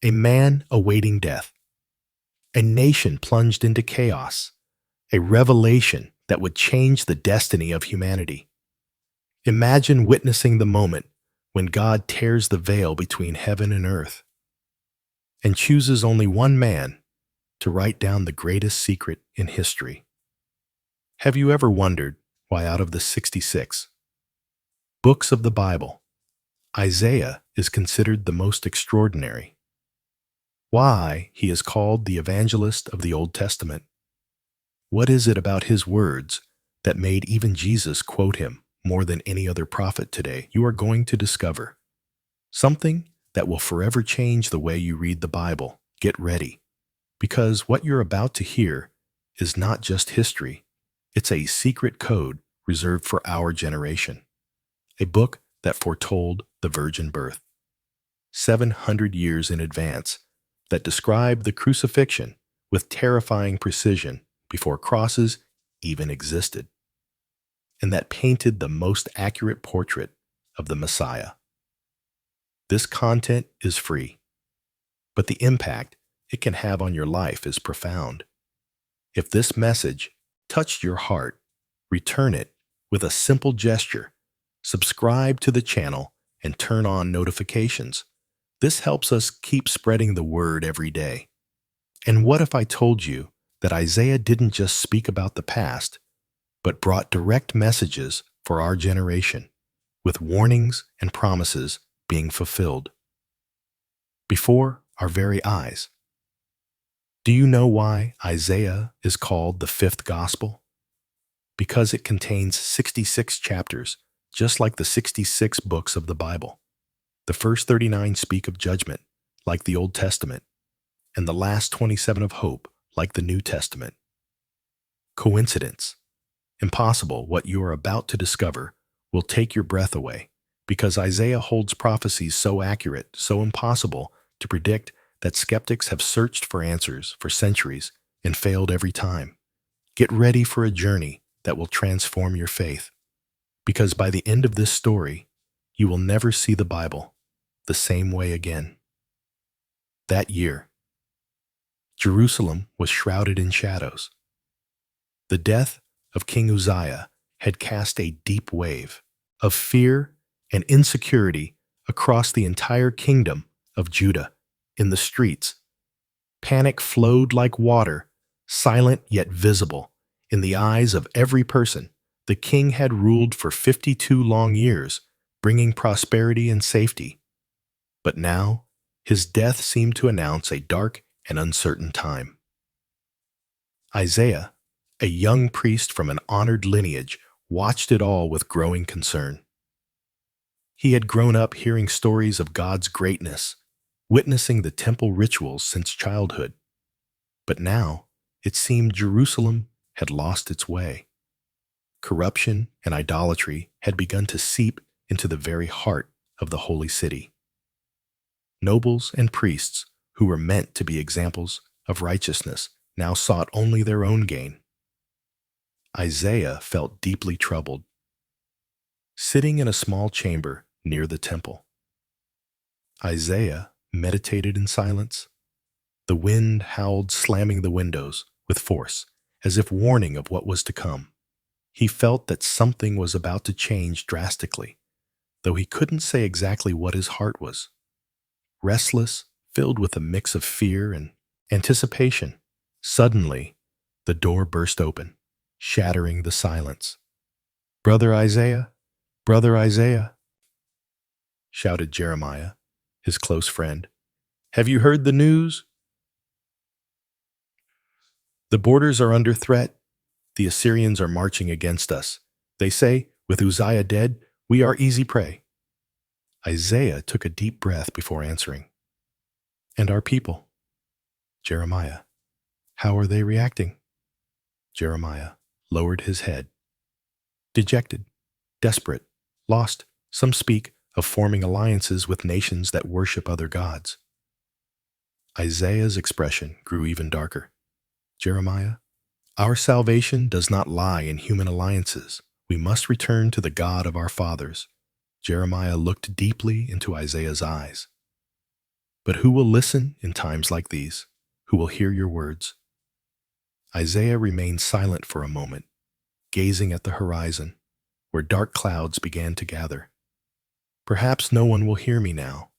A man awaiting death. A nation plunged into chaos. A revelation that would change the destiny of humanity. Imagine witnessing the moment when God tears the veil between heaven and earth and chooses only one man to write down the greatest secret in history. Have you ever wondered why out of the 66 books of the Bible, Isaiah is considered the most extraordinary? Why he is called the evangelist of the Old Testament? What is it about his words that made even Jesus quote him more than any other prophet today? You are going to discover something that will forever change the way you read the Bible. Get ready, because what you're about to hear is not just history. It's a secret code reserved for our generation. A book that foretold the virgin birth 700 years in advance, that described the crucifixion with terrifying precision before crosses even existed, and that painted the most accurate portrait of the Messiah. This content is free, but the impact it can have on your life is profound. If this message touched your heart, return it with a simple gesture. Subscribe to the channel and turn on notifications. This helps us keep spreading the word every day. And what if I told you that Isaiah didn't just speak about the past, but brought direct messages for our generation, with warnings and promises being fulfilled before our very eyes? Do you know why Isaiah is called the fifth gospel? Because it contains 66 chapters, just like the 66 books of the Bible. The first 39 speak of judgment, like the Old Testament, and the last 27 of hope, like the New Testament. Coincidence? Impossible. What you are about to discover will take your breath away, because Isaiah holds prophecies so accurate, so impossible to predict, that skeptics have searched for answers for centuries and failed every time. Get ready for a journey that will transform your faith, because by the end of this story, you will never see the Bible the same way again. That year, Jerusalem was shrouded in shadows. The death of King Uzziah had cast a deep wave of fear and insecurity across the entire kingdom of Judah. In the streets, panic flowed like water, silent yet visible in the eyes of every person. The king had ruled for 52 long years, bringing prosperity and safety. But now, his death seemed to announce a dark and uncertain time. Isaiah, a young priest from an honored lineage, watched it all with growing concern. He had grown up hearing stories of God's greatness, witnessing the temple rituals since childhood. But now, it seemed Jerusalem had lost its way. Corruption and idolatry had begun to seep into the very heart of the holy city. Nobles and priests, who were meant to be examples of righteousness, now sought only their own gain. Isaiah felt deeply troubled. Sitting in a small chamber near the temple, Isaiah meditated in silence. The wind howled, slamming the windows with force, as if warning of what was to come. He felt that something was about to change drastically, though he couldn't say exactly what his heart was. Restless, filled with a mix of fear and anticipation, suddenly the door burst open, shattering the silence. "Brother Isaiah, Brother Isaiah," shouted Jeremiah, his close friend. "Have you heard the news? The borders are under threat. The Assyrians are marching against us. They say, with Uzziah dead, we are easy prey." Isaiah took a deep breath before answering. "And our people?" Jeremiah. "How are they reacting?" Jeremiah lowered his head. "Dejected, desperate, lost. Some speak of forming alliances with nations that worship other gods." Isaiah's expression grew even darker. "Jeremiah, our salvation does not lie in human alliances. We must return to the God of our fathers." Jeremiah looked deeply into Isaiah's eyes. But who will listen in times like these? Who will hear your words? Isaiah remained silent for a moment, gazing at the horizon, where dark clouds began to gather. Perhaps no one will hear me now,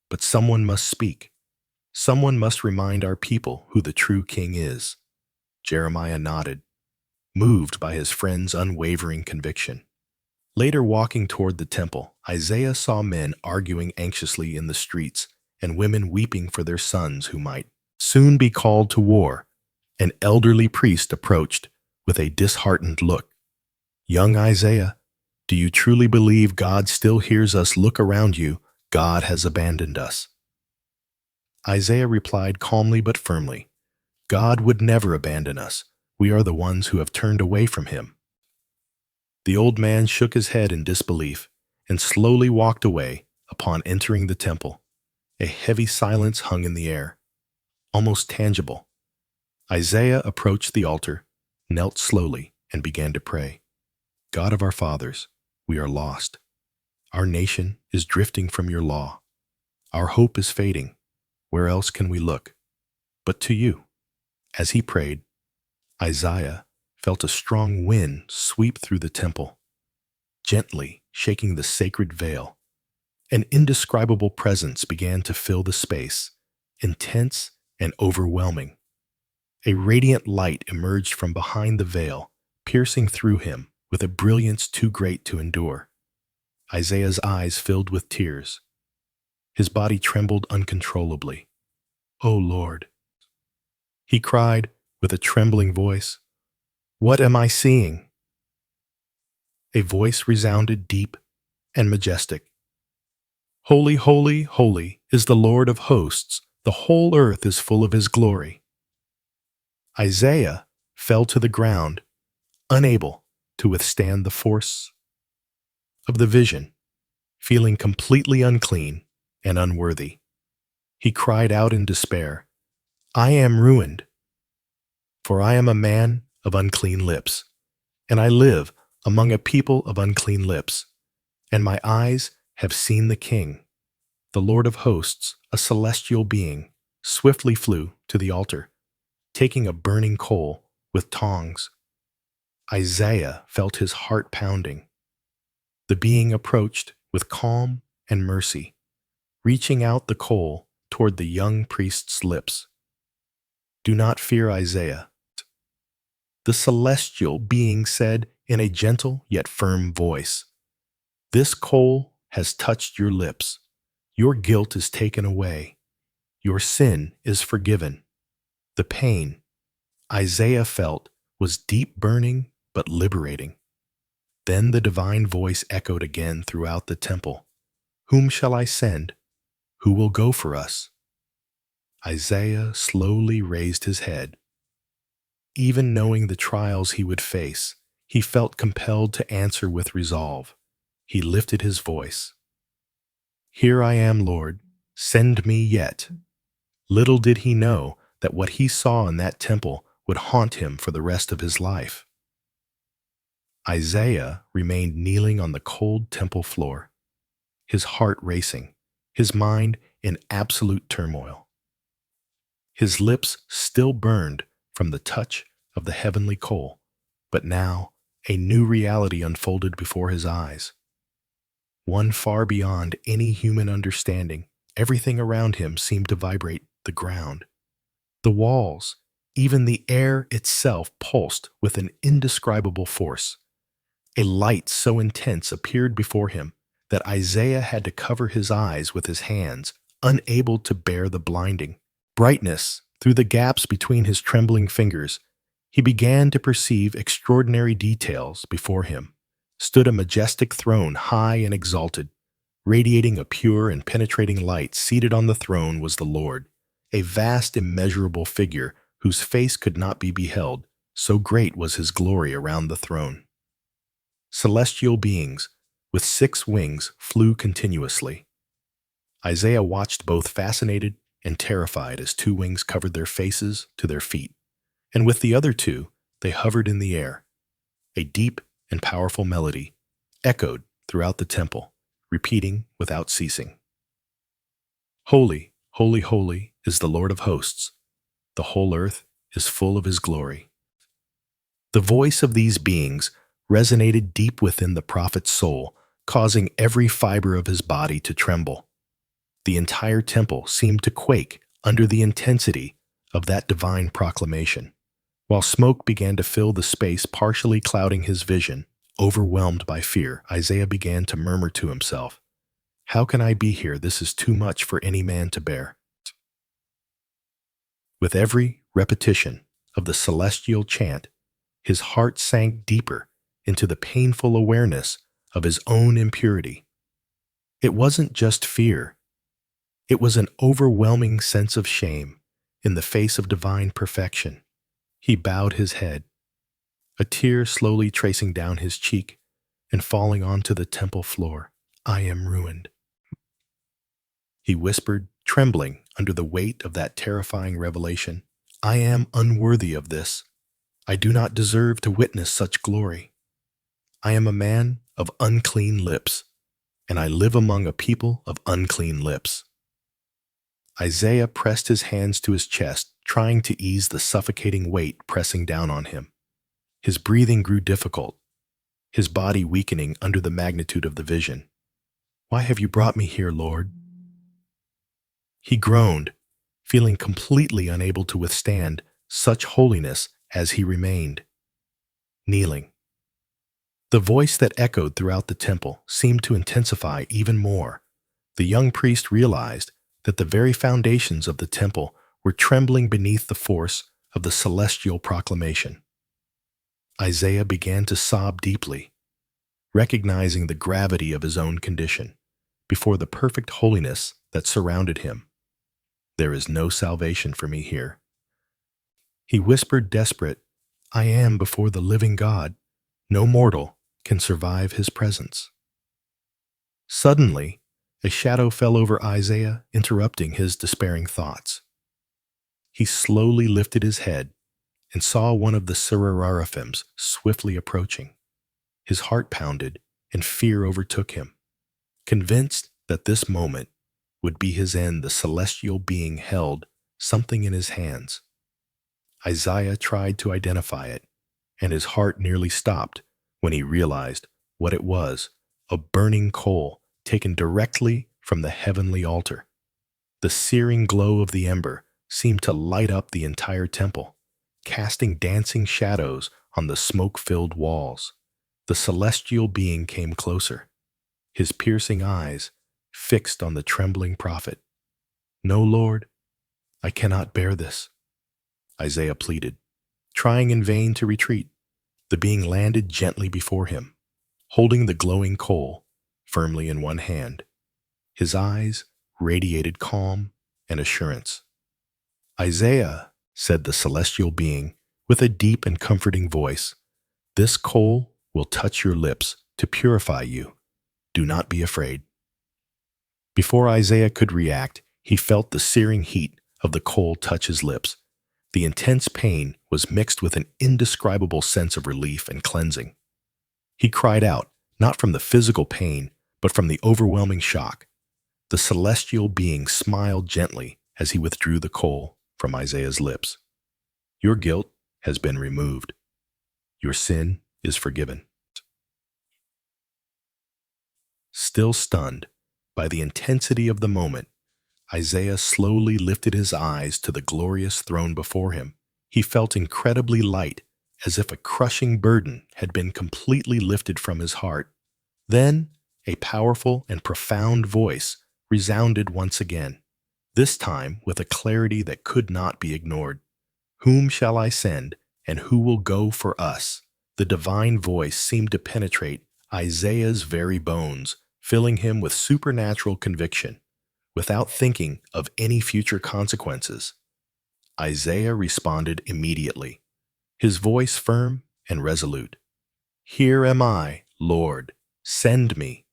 but someone must speak. Someone must remind our people who the true king is. Jeremiah nodded, moved by his friend's unwavering conviction. Later, walking toward the temple, Isaiah saw men arguing anxiously in the streets and women weeping for their sons who might soon be called to war. An elderly priest approached with a disheartened look. Young Isaiah, do you truly believe God still hears us? Look around you. God has abandoned us. Isaiah replied calmly but firmly, God would never abandon us. We are the ones who have turned away from him. The old man shook his head in disbelief and slowly walked away. Upon entering the temple, a heavy silence hung in the air, almost tangible. Isaiah approached the altar, knelt slowly, and began to pray. God of our fathers, we are lost. Our nation is drifting from your law. Our hope is fading. Where else can we look but to you? As he prayed, Isaiah felt a strong wind sweep through the temple, gently shaking the sacred veil. An indescribable presence began to fill the space, intense and overwhelming. A radiant light emerged from behind the veil, piercing through him with a brilliance too great to endure. Isaiah's eyes filled with tears. His body trembled uncontrollably. "O Lord," he cried with a trembling voice, "what am I seeing?" A voice resounded deep and majestic. "Holy, holy, holy is the Lord of hosts. The whole earth is full of his glory." Isaiah fell to the ground, unable to withstand the force of the vision, feeling completely unclean and unworthy. He cried out in despair, "I am ruined, for I am a man of unclean lips, and I live among a people of unclean lips, and my eyes have seen the King." The Lord of hosts, a celestial being, swiftly flew to the altar, taking a burning coal with tongs. Isaiah felt his heart pounding. The being approached with calm and mercy, reaching out the coal toward the young priest's lips. "Do not fear, Isaiah," the celestial being said in a gentle yet firm voice. "This coal has touched your lips. Your guilt is taken away. Your sin is forgiven." The pain Isaiah felt was deep burning but liberating. Then the divine voice echoed again throughout the temple. "Whom shall I send? Who will go for us?" Isaiah slowly raised his head. Even knowing the trials he would face, he felt compelled to answer with resolve. He lifted his voice. "Here I am, Lord. Send me yet." Little did he know that what he saw in that temple would haunt him for the rest of his life. Isaiah remained kneeling on the cold temple floor, his heart racing, his mind in absolute turmoil. His lips still burned from the touch of the heavenly coal, but now a new reality unfolded before his eyes. One far beyond any human understanding. Everything around him seemed to vibrate. The ground, the walls, even the air itself pulsed with an indescribable force. A light so intense appeared before him that Isaiah had to cover his eyes with his hands, unable to bear the blinding brightness. Through the gaps between his trembling fingers, he began to perceive extraordinary details. Before him stood a majestic throne, high and exalted, radiating a pure and penetrating light. Seated on the throne was the Lord, a vast, immeasurable figure whose face could not be beheld, so great was his glory around the throne. Celestial beings with 6 wings flew continuously. Isaiah watched, both fascinated and terrified, as 2 wings covered their faces to their feet, and with the other 2 they hovered in the air. A deep and powerful melody echoed throughout the temple, repeating without ceasing. "Holy, Holy, holy is the Lord of hosts. The whole earth is full of his glory. The voice of these beings resonated deep within the prophet's soul, causing every fiber of his body to tremble. The entire temple seemed to quake under the intensity of that divine proclamation. While smoke began to fill the space, partially clouding his vision, overwhelmed by fear, Isaiah began to murmur to himself, "How can I be here? This is too much for any man to bear." With every repetition of the celestial chant, his heart sank deeper into the painful awareness of his own impurity. It wasn't just fear. It was an overwhelming sense of shame in the face of divine perfection. He bowed his head, a tear slowly tracing down his cheek and falling onto the temple floor. "I am ruined," he whispered, trembling under the weight of that terrifying revelation. "I am unworthy of this. I do not deserve to witness such glory. I am a man of unclean lips, and I live among a people of unclean lips." Isaiah pressed his hands to his chest, trying to ease the suffocating weight pressing down on him. His breathing grew difficult, his body weakening under the magnitude of the vision. "Why have you brought me here, Lord?" He groaned, feeling completely unable to withstand such holiness as he remained kneeling. The voice that echoed throughout the temple seemed to intensify even more. The young priest realized that the very foundations of the temple were trembling beneath the force of the celestial proclamation. Isaiah began to sob deeply, recognizing the gravity of his own condition before the perfect holiness that surrounded him. "There is no salvation for me here," he whispered, desperate. "I am before the living God. No mortal can survive his presence." Suddenly, a shadow fell over Isaiah, interrupting his despairing thoughts. He slowly lifted his head and saw one of the seraphims swiftly approaching. His heart pounded and fear overtook him. Convinced that this moment would be his end, the celestial being held something in his hands. Isaiah tried to identify it, and his heart nearly stopped when he realized what it was: a burning coal taken directly from the heavenly altar. The searing glow of the ember seemed to light up the entire temple, casting dancing shadows on the smoke-filled walls. The celestial being came closer, his piercing eyes fixed on the trembling prophet. "No, Lord, I cannot bear this," Isaiah pleaded, trying in vain to retreat. The being landed gently before him, holding the glowing coal firmly in one hand. His eyes radiated calm and assurance. "Isaiah," said the celestial being with a deep and comforting voice, "this coal will touch your lips to purify you. Do not be afraid." Before Isaiah could react, he felt the searing heat of the coal touch his lips. The intense pain was mixed with an indescribable sense of relief and cleansing. He cried out, not from the physical pain, but from the overwhelming shock. The celestial being smiled gently as he withdrew the coal from Isaiah's lips. "Your guilt has been removed. Your sin is forgiven." Still stunned by the intensity of the moment, Isaiah slowly lifted his eyes to the glorious throne before him. He felt incredibly light, as if a crushing burden had been completely lifted from his heart. Then, a powerful and profound voice resounded once again, this time with a clarity that could not be ignored. "Whom shall I send, and who will go for us?" The divine voice seemed to penetrate Isaiah's very bones, filling him with supernatural conviction. Without thinking of any future consequences, Isaiah responded immediately, his voice firm and resolute. "Here am I, Lord, send me."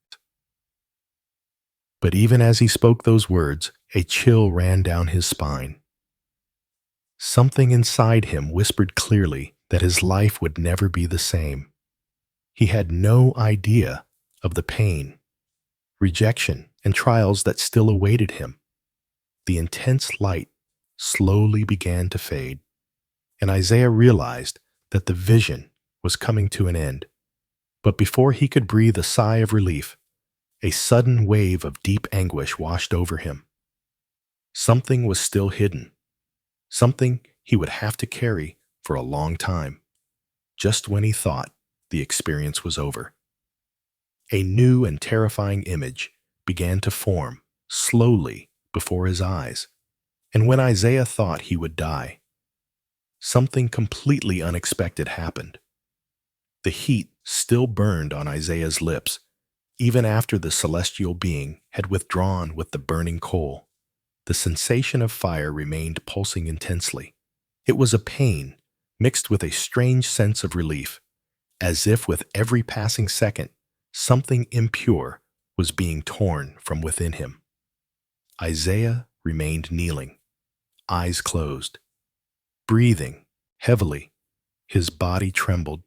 But even as he spoke those words, a chill ran down his spine. Something inside him whispered clearly that his life would never be the same. He had no idea of the pain, rejection, and trials that still awaited him. the intense light slowly began to fade, and Isaiah realized that the vision was coming to an end. But before he could breathe a sigh of relief, a sudden wave of deep anguish washed over him. Something was still hidden, something he would have to carry for a long time. Just when he thought the experience was over, a new and terrifying image began to form slowly before his eyes. And when Isaiah thought he would die, something completely unexpected happened. The heat still burned on Isaiah's lips, even after the celestial being had withdrawn with the burning coal. The sensation of fire remained pulsing intensely. It was a pain mixed with a strange sense of relief, as if with every passing second, something impure was being torn from within him. Isaiah remained kneeling, eyes closed, breathing heavily. His body trembled,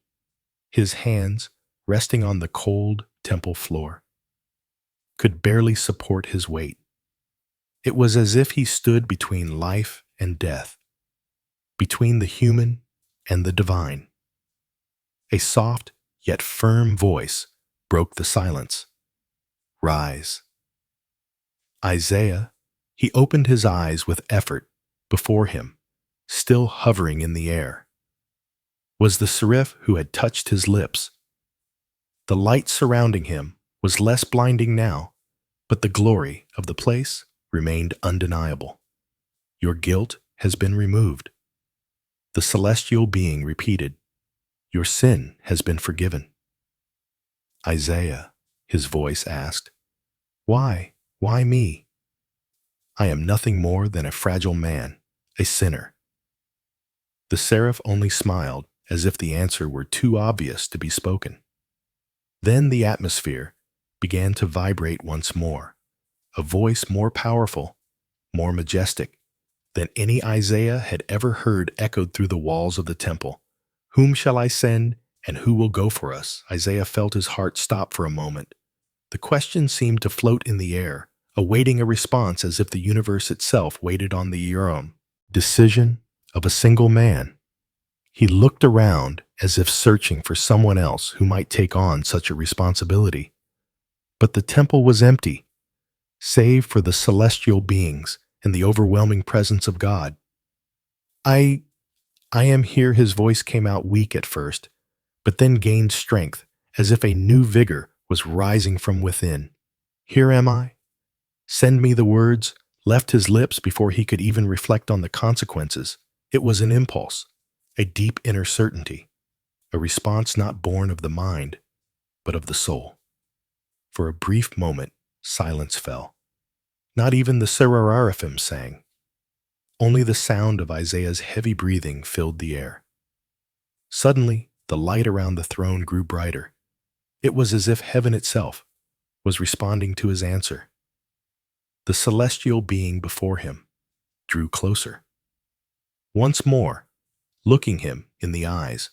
his hands, resting on the cold temple floor, could barely support his weight. It was as if he stood between life and death, between the human and the divine. A soft yet firm voice broke the silence. Rise. Isaiah, he opened his eyes with effort. Before him, still hovering in the air, was the seraph who had touched his lips. The light surrounding him was less blinding now, but the glory of the place remained undeniable. Your guilt has been removed. The celestial being repeated, your sin has been forgiven. Isaiah, his voice asked, why? Why me? I am nothing more than a fragile man, a sinner. The seraph only smiled, as if the answer were too obvious to be spoken. Then the atmosphere began to vibrate once more. A voice more powerful, more majestic than any Isaiah had ever heard echoed through the walls of the temple. Whom shall I send, and who will go for us? Isaiah felt his heart stop for a moment. The question seemed to float in the air, awaiting a response as if the universe itself waited on the decision of a single man. He looked around as if searching for someone else who might take on such a responsibility. But the temple was empty, save for the celestial beings and the overwhelming presence of God. I am here. His voice came out weak at first, but then gained strength, as if a new vigor was rising from within. Here am I. Send me. The words left his lips before he could even reflect on the consequences. It was an impulse, a deep inner certainty, a response not born of the mind, but of the soul. For a brief moment, silence fell. Not even the seraphim sang. Only the sound of Isaiah's heavy breathing filled the air. Suddenly, the light around the throne grew brighter. It was as if heaven itself was responding to his answer. The celestial being before him drew closer. Once more, looking him in the eyes,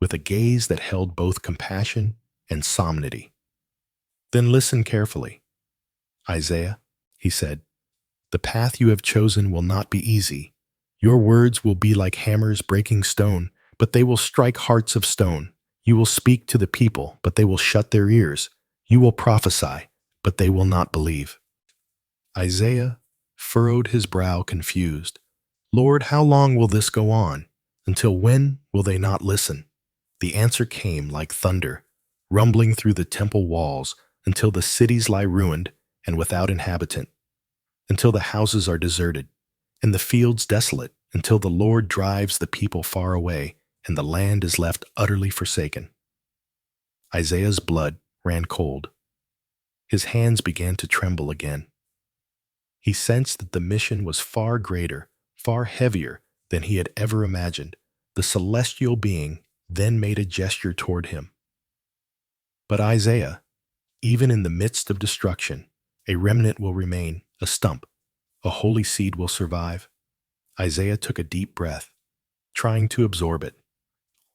with a gaze that held both compassion and solemnity. Then listen carefully. Isaiah, he said, the path you have chosen will not be easy. Your words will be like hammers breaking stone, but they will strike hearts of stone. You will speak to the people, but they will shut their ears. You will prophesy, but they will not believe. Isaiah furrowed his brow confused. Lord, how long will this go on? Until when will they not listen? The answer came like thunder, rumbling through the temple walls until the cities lie ruined and without inhabitant, until the houses are deserted and the fields desolate, until the Lord drives the people far away and the land is left utterly forsaken. Isaiah's blood ran cold. His hands began to tremble again. He sensed that the mission was far greater, far heavier than he had ever imagined. The celestial being then made a gesture toward him. But Isaiah, even in the midst of destruction, a remnant will remain, a stump, a holy seed will survive. Isaiah took a deep breath, trying to absorb it.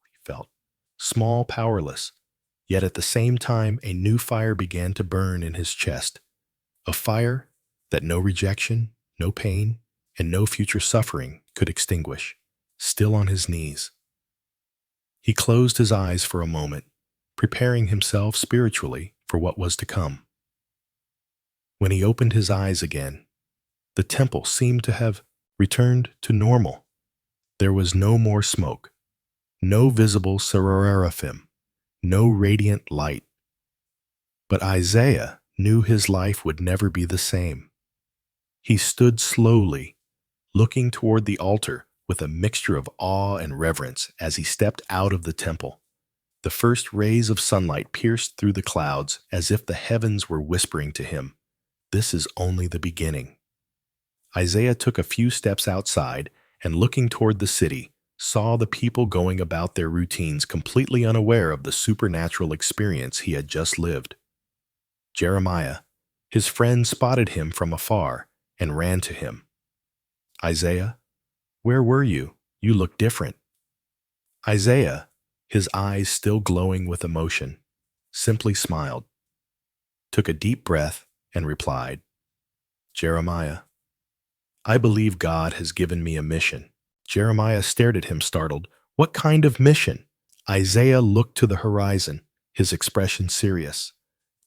He felt small, powerless, yet at the same time a new fire began to burn in his chest, a fire that no rejection, no pain and no future suffering could extinguish. Still on his knees, he closed his eyes for a moment, preparing himself spiritually for what was to come. When he opened his eyes again, the temple seemed to have returned to normal. There was no more smoke, no visible seraphim, no radiant light. But Isaiah knew his life would never be the same. He stood slowly, looking toward the altar with a mixture of awe and reverence as he stepped out of the temple. The first rays of sunlight pierced through the clouds as if the heavens were whispering to him, "This is only the beginning." Isaiah took a few steps outside and, looking toward the city, saw the people going about their routines, completely unaware of the supernatural experience he had just lived. Jeremiah, his friend, spotted him from afar and ran to him. "Isaiah, where were you? You look different." Isaiah, his eyes still glowing with emotion, simply smiled, took a deep breath, and replied, "Jeremiah, I believe God has given me a mission." Jeremiah stared at him, startled. "What kind of mission?" Isaiah looked to the horizon, his expression serious.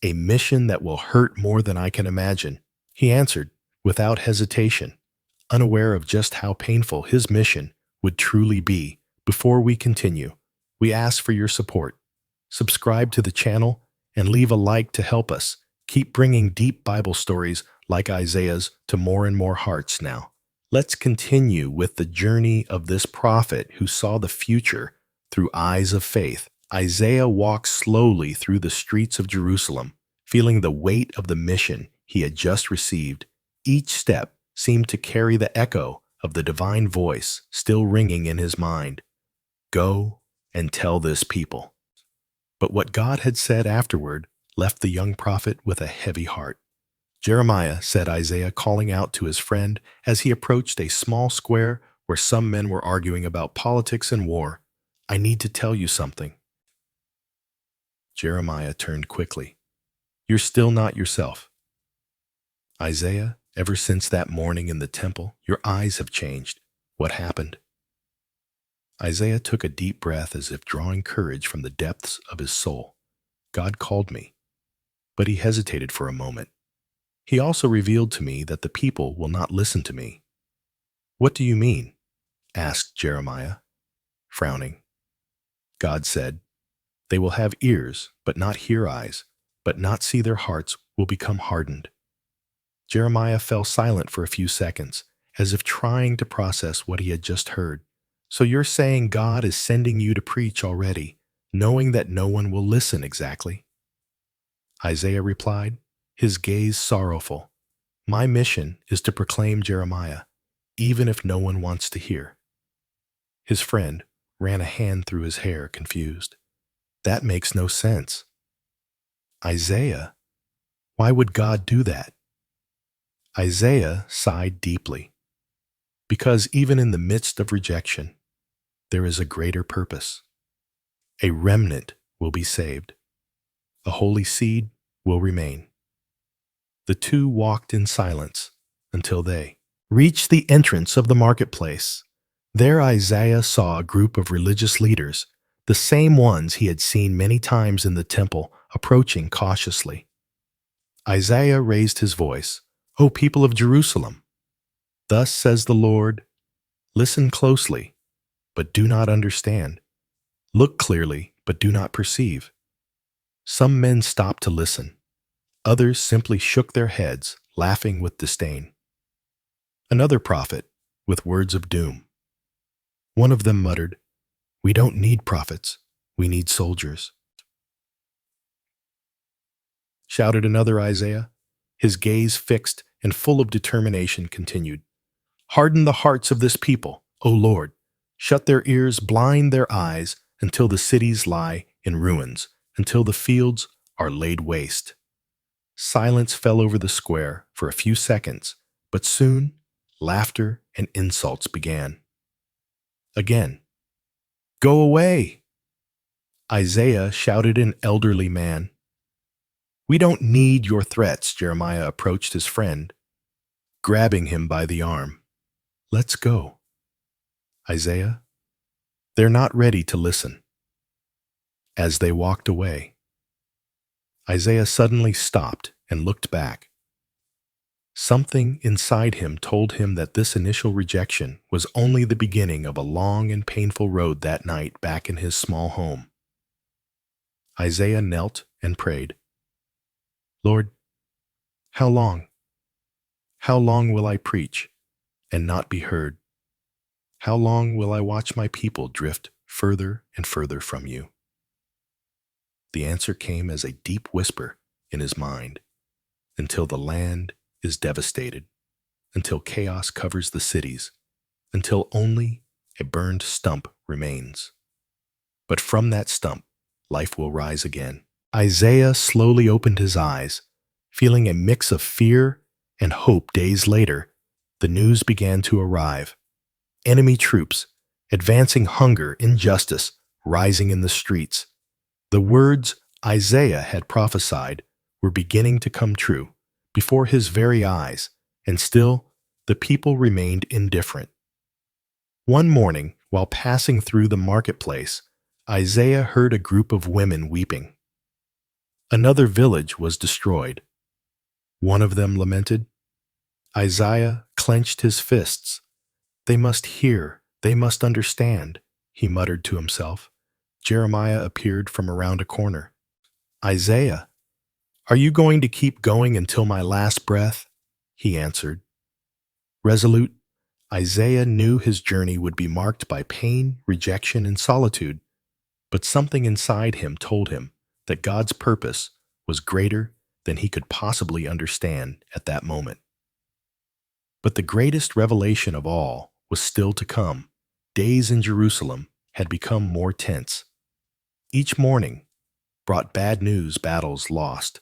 "A mission that will hurt more than I can imagine," he answered without hesitation, unaware of just how painful his mission would truly be. Before we continue, we ask for your support. Subscribe to the channel and leave a like to help us keep bringing deep Bible stories like Isaiah's to more and more hearts. Now, let's continue with the journey of this prophet who saw the future through eyes of faith. Isaiah walked slowly through the streets of Jerusalem, feeling the weight of the mission he had just received. Each step seemed to carry the echo of the divine voice still ringing in his mind. "Go and tell this people." But what God had said afterward left the young prophet with a heavy heart. "Jeremiah," said Isaiah, calling out to his friend as he approached a small square where some men were arguing about politics and war, "I need to tell you something." Jeremiah turned quickly. "You're still not yourself." "Isaiah, ever since that morning in the temple, your eyes have changed. What happened?" Isaiah took a deep breath as if drawing courage from the depths of his soul. "God called me." But he hesitated for a moment. "He also revealed to me that the people will not listen to me." "What do you mean?" asked Jeremiah, frowning. God said, "They will have ears, but not hear, eyes, but not see. Their hearts will become hardened." Jeremiah fell silent for a few seconds, as if trying to process what he had just heard. "So you're saying God is sending you to preach already, knowing that no one will listen exactly?" Isaiah replied, his gaze sorrowful. "My mission is to proclaim Jeremiah, even if no one wants to hear." His friend ran a hand through his hair, confused. "That makes no sense." "Isaiah, why would God do that?" Isaiah sighed deeply. "Because even in the midst of rejection, there is a greater purpose. A remnant will be saved. A holy seed will remain." The two walked in silence until they reached the entrance of the marketplace. There Isaiah saw a group of religious leaders, the same ones he had seen many times in the temple, approaching cautiously. Isaiah raised his voice, "O people of Jerusalem, thus says the Lord, listen closely, but do not understand. Look clearly, but do not perceive." Some men stopped to listen. Others simply shook their heads, laughing with disdain. Another prophet, with words of doom. One of them muttered, "We don't need prophets, we need soldiers." Shouted another Isaiah, his gaze fixed and full of determination, continued, "Harden the hearts of this people, O Lord. Shut their ears, blind their eyes, until the cities lie in ruins, until the fields are laid waste." Silence fell over the square for a few seconds, but soon laughter and insults began. Again, "Go away!" Isaiah shouted, an elderly man. "We don't need your threats." Jeremiah approached his friend. grabbing him by the arm. "Let's go." "Isaiah?" "They're not ready to listen." As they walked away, Isaiah suddenly stopped and looked back. Something inside him told him that this initial rejection was only the beginning of a long and painful road that night back in his small home. Isaiah knelt and prayed, "Lord, how long? How long will I preach and not be heard? How long will I watch my people drift further and further from you?" The answer came as a deep whisper in his mind. Until the land is devastated, until chaos covers the cities, until only a burned stump remains. But from that stump, life will rise again. Isaiah slowly opened his eyes, feeling a mix of fear and hope. Days later, the news began to arrive. Enemy troops, advancing hunger, injustice, rising in the streets. The words Isaiah had prophesied were beginning to come true before his very eyes, and still the people remained indifferent. One morning, while passing through the marketplace, Isaiah heard a group of women weeping. Another village was destroyed. One of them lamented. Isaiah clenched his fists. "They must hear, they must understand," he muttered to himself. Jeremiah appeared from around a corner. "Isaiah, are you going to keep going until my last breath?" he answered. Resolute, Isaiah knew his journey would be marked by pain, rejection, and solitude, but something inside him told him that God's purpose was greater than he could possibly understand at that moment. But the greatest revelation of all was still to come. Days in Jerusalem had become more tense. Each morning brought bad news: battles lost,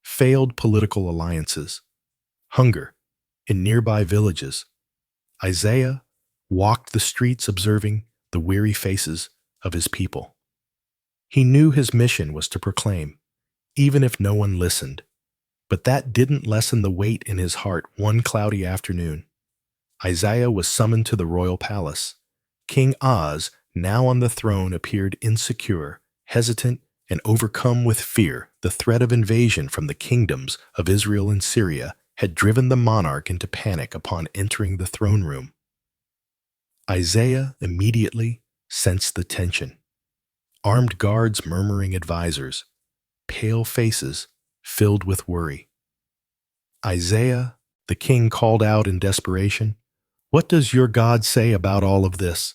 failed political alliances, hunger in nearby villages. Isaiah walked the streets observing the weary faces of his people. He knew his mission was to proclaim, even if no one listened. But that didn't lessen the weight in his heart. One cloudy afternoon, Isaiah was summoned to the royal palace. King Ahaz, now on the throne, appeared insecure, hesitant, and overcome with fear. The threat of invasion from the kingdoms of Israel and Syria had driven the monarch into panic upon entering the throne room. Isaiah immediately sensed the tension. Armed guards murmuring advisors, pale faces filled with worry. "Isaiah," the king called out in desperation, "what does your God say about all of this?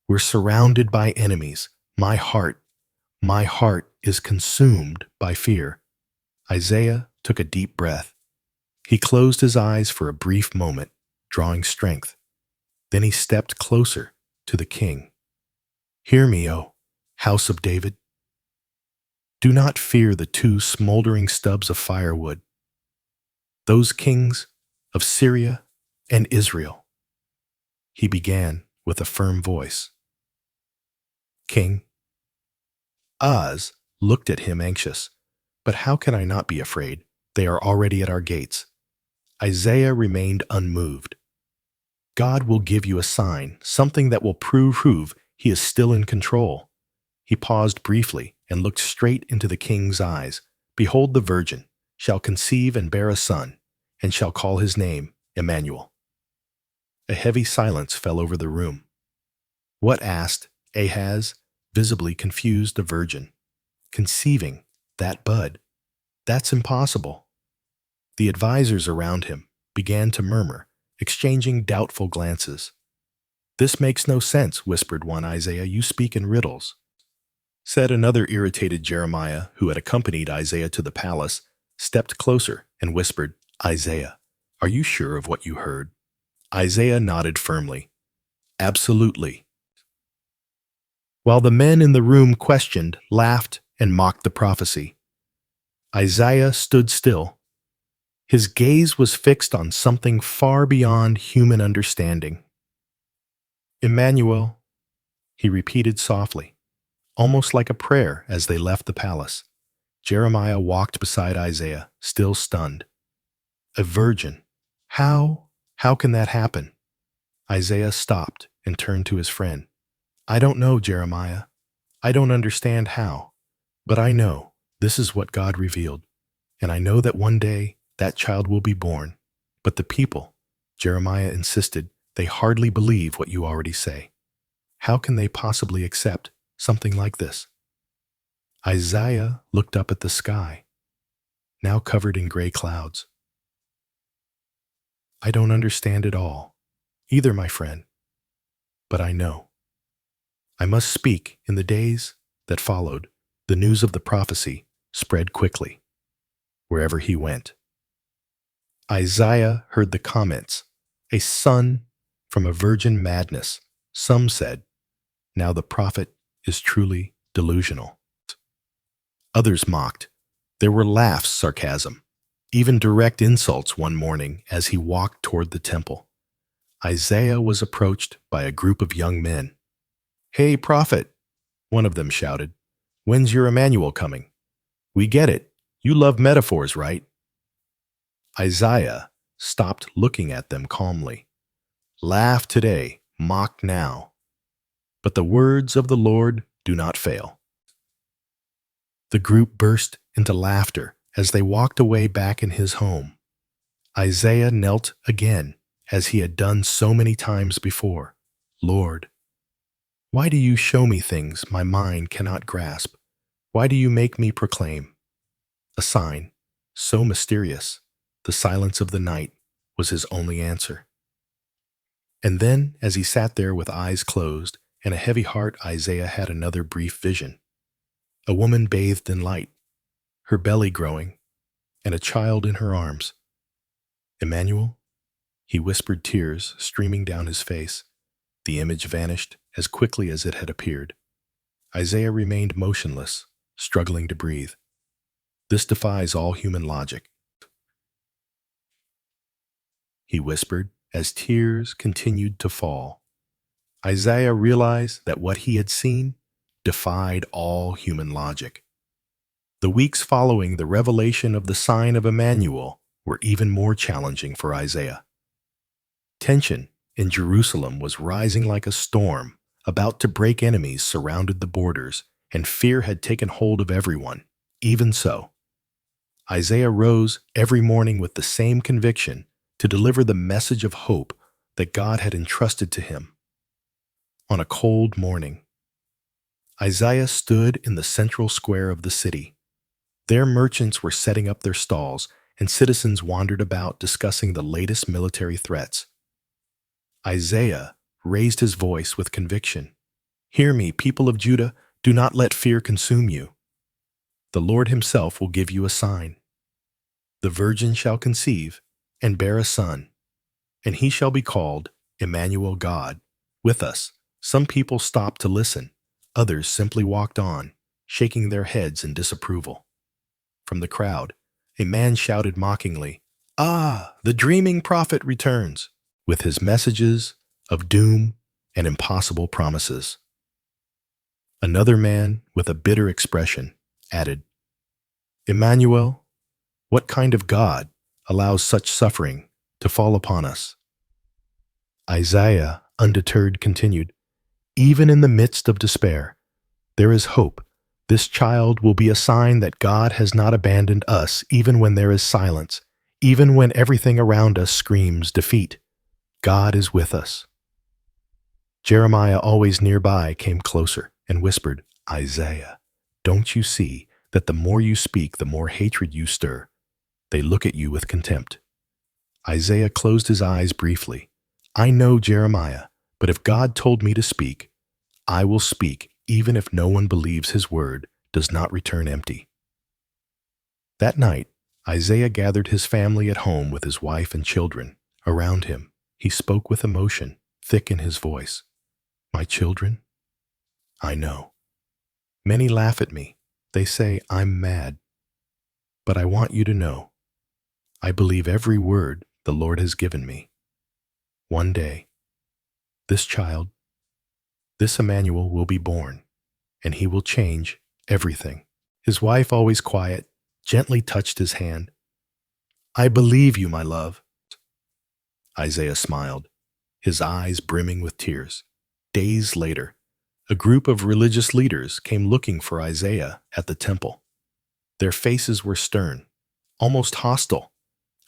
We're surrounded by enemies. My heart is consumed by fear." Isaiah took a deep breath. He closed his eyes for a brief moment, drawing strength. Then he stepped closer to the king. "Hear me, O house of David. Do not fear the two smoldering stubs of firewood, those kings of Syria and Israel." He began with a firm voice. "King." Ahaz looked at him anxious. "But how can I not be afraid? They are already at our gates." Isaiah remained unmoved. "God will give you a sign, something that will prove he is still in control." He paused briefly and looked straight into the king's eyes. "Behold, the virgin shall conceive and bear a son, and shall call his name Emmanuel." A heavy silence fell over the room. "What?" asked Ahaz, visibly confused. "The virgin conceiving that bud? That's impossible." The advisors around him began to murmur, exchanging doubtful glances. "This makes no sense," whispered one. "Isaiah, you speak in riddles," said another. Irritated Jeremiah, who had accompanied Isaiah to the palace, stepped closer and whispered, "Isaiah, are you sure of what you heard?" Isaiah nodded firmly. "Absolutely." While the men in the room questioned, laughed, and mocked the prophecy, Isaiah stood still. His gaze was fixed on something far beyond human understanding. "Emmanuel," he repeated softly, almost like a prayer. As they left the palace, Jeremiah walked beside Isaiah, still stunned. "A virgin? How? How can that happen? Isaiah stopped and turned to his friend. I don't know, Jeremiah. I don't understand how. But I know this is what God revealed. And I know that one day that child will be born. But the people, Jeremiah insisted, they hardly believe what you already say. How can they possibly accept something like this? Isaiah looked up at the sky, now covered in gray clouds. I don't understand it all, either, my friend, but I know. I must speak in the days that followed. The news of the prophecy spread quickly, wherever he went. Isaiah heard the comments, a son from a virgin madness. Some said, now the prophet is truly delusional. Others mocked. There were laughs, sarcasm, even direct insults one morning as he walked toward the temple. Isaiah was approached by a group of young men. Hey, prophet, one of them shouted. When's your Emmanuel coming? We get it. You love metaphors, right? Isaiah stopped looking at them calmly. Laugh today, mock now. But the words of the Lord do not fail. The group burst into laughter as they walked away back in his home. Isaiah knelt again, as he had done so many times before. Lord, why do you show me things my mind cannot grasp? Why do you make me proclaim? A sign, so mysterious, the silence of the night was his only answer. And then, as he sat there with eyes closed and a heavy heart, Isaiah had another brief vision. A woman bathed in light, her belly growing, and a child in her arms. Emmanuel? He whispered, tears streaming down his face. The image vanished as quickly as it had appeared. Isaiah remained motionless, struggling to breathe. This defies all human logic, he whispered as tears continued to fall. Isaiah realized that what he had seen defied all human logic. The weeks following the revelation of the sign of Emmanuel were even more challenging for Isaiah. Tension in Jerusalem was rising like a storm. About to break, enemies surrounded the borders, and fear had taken hold of everyone. Even so, Isaiah rose every morning with the same conviction to deliver the message of hope that God had entrusted to him. On a cold morning, Isaiah stood in the central square of the city. There, merchants were setting up their stalls, and citizens wandered about discussing the latest military threats. Isaiah raised his voice with conviction. Hear me, people of Judah, do not let fear consume you. The Lord himself will give you a sign. The virgin shall conceive and bear a son, and he shall be called Emmanuel, God with us. Some people stopped to listen. Others simply walked on, shaking their heads in disapproval. From the crowd, a man shouted mockingly, Ah, the dreaming prophet returns, with his messages of doom and impossible promises. Another man, with a bitter expression, added, Emmanuel, what kind of God allows such suffering to fall upon us? Isaiah, undeterred, continued, Even in the midst of despair, there is hope. This child will be a sign that God has not abandoned us, even when there is silence, even when everything around us screams defeat. God is with us. Jeremiah, always nearby, came closer and whispered, Isaiah, don't you see that the more you speak, the more hatred you stir? They look at you with contempt. Isaiah closed his eyes briefly. I know, Jeremiah, but if God told me to speak, I will speak, even if no one believes his word does not return empty. That night, Isaiah gathered his family at home with his wife and children. Around him, he spoke with emotion, thick in his voice. My children, I know. Many laugh at me. They say I'm mad. But I want you to know, I believe every word the Lord has given me. One day, this child, this Emmanuel, will be born, and he will change everything. His wife, always quiet, gently touched his hand. I believe you, my love. Isaiah smiled, his eyes brimming with tears. Days later, a group of religious leaders came looking for Isaiah at the temple. Their faces were stern, almost hostile.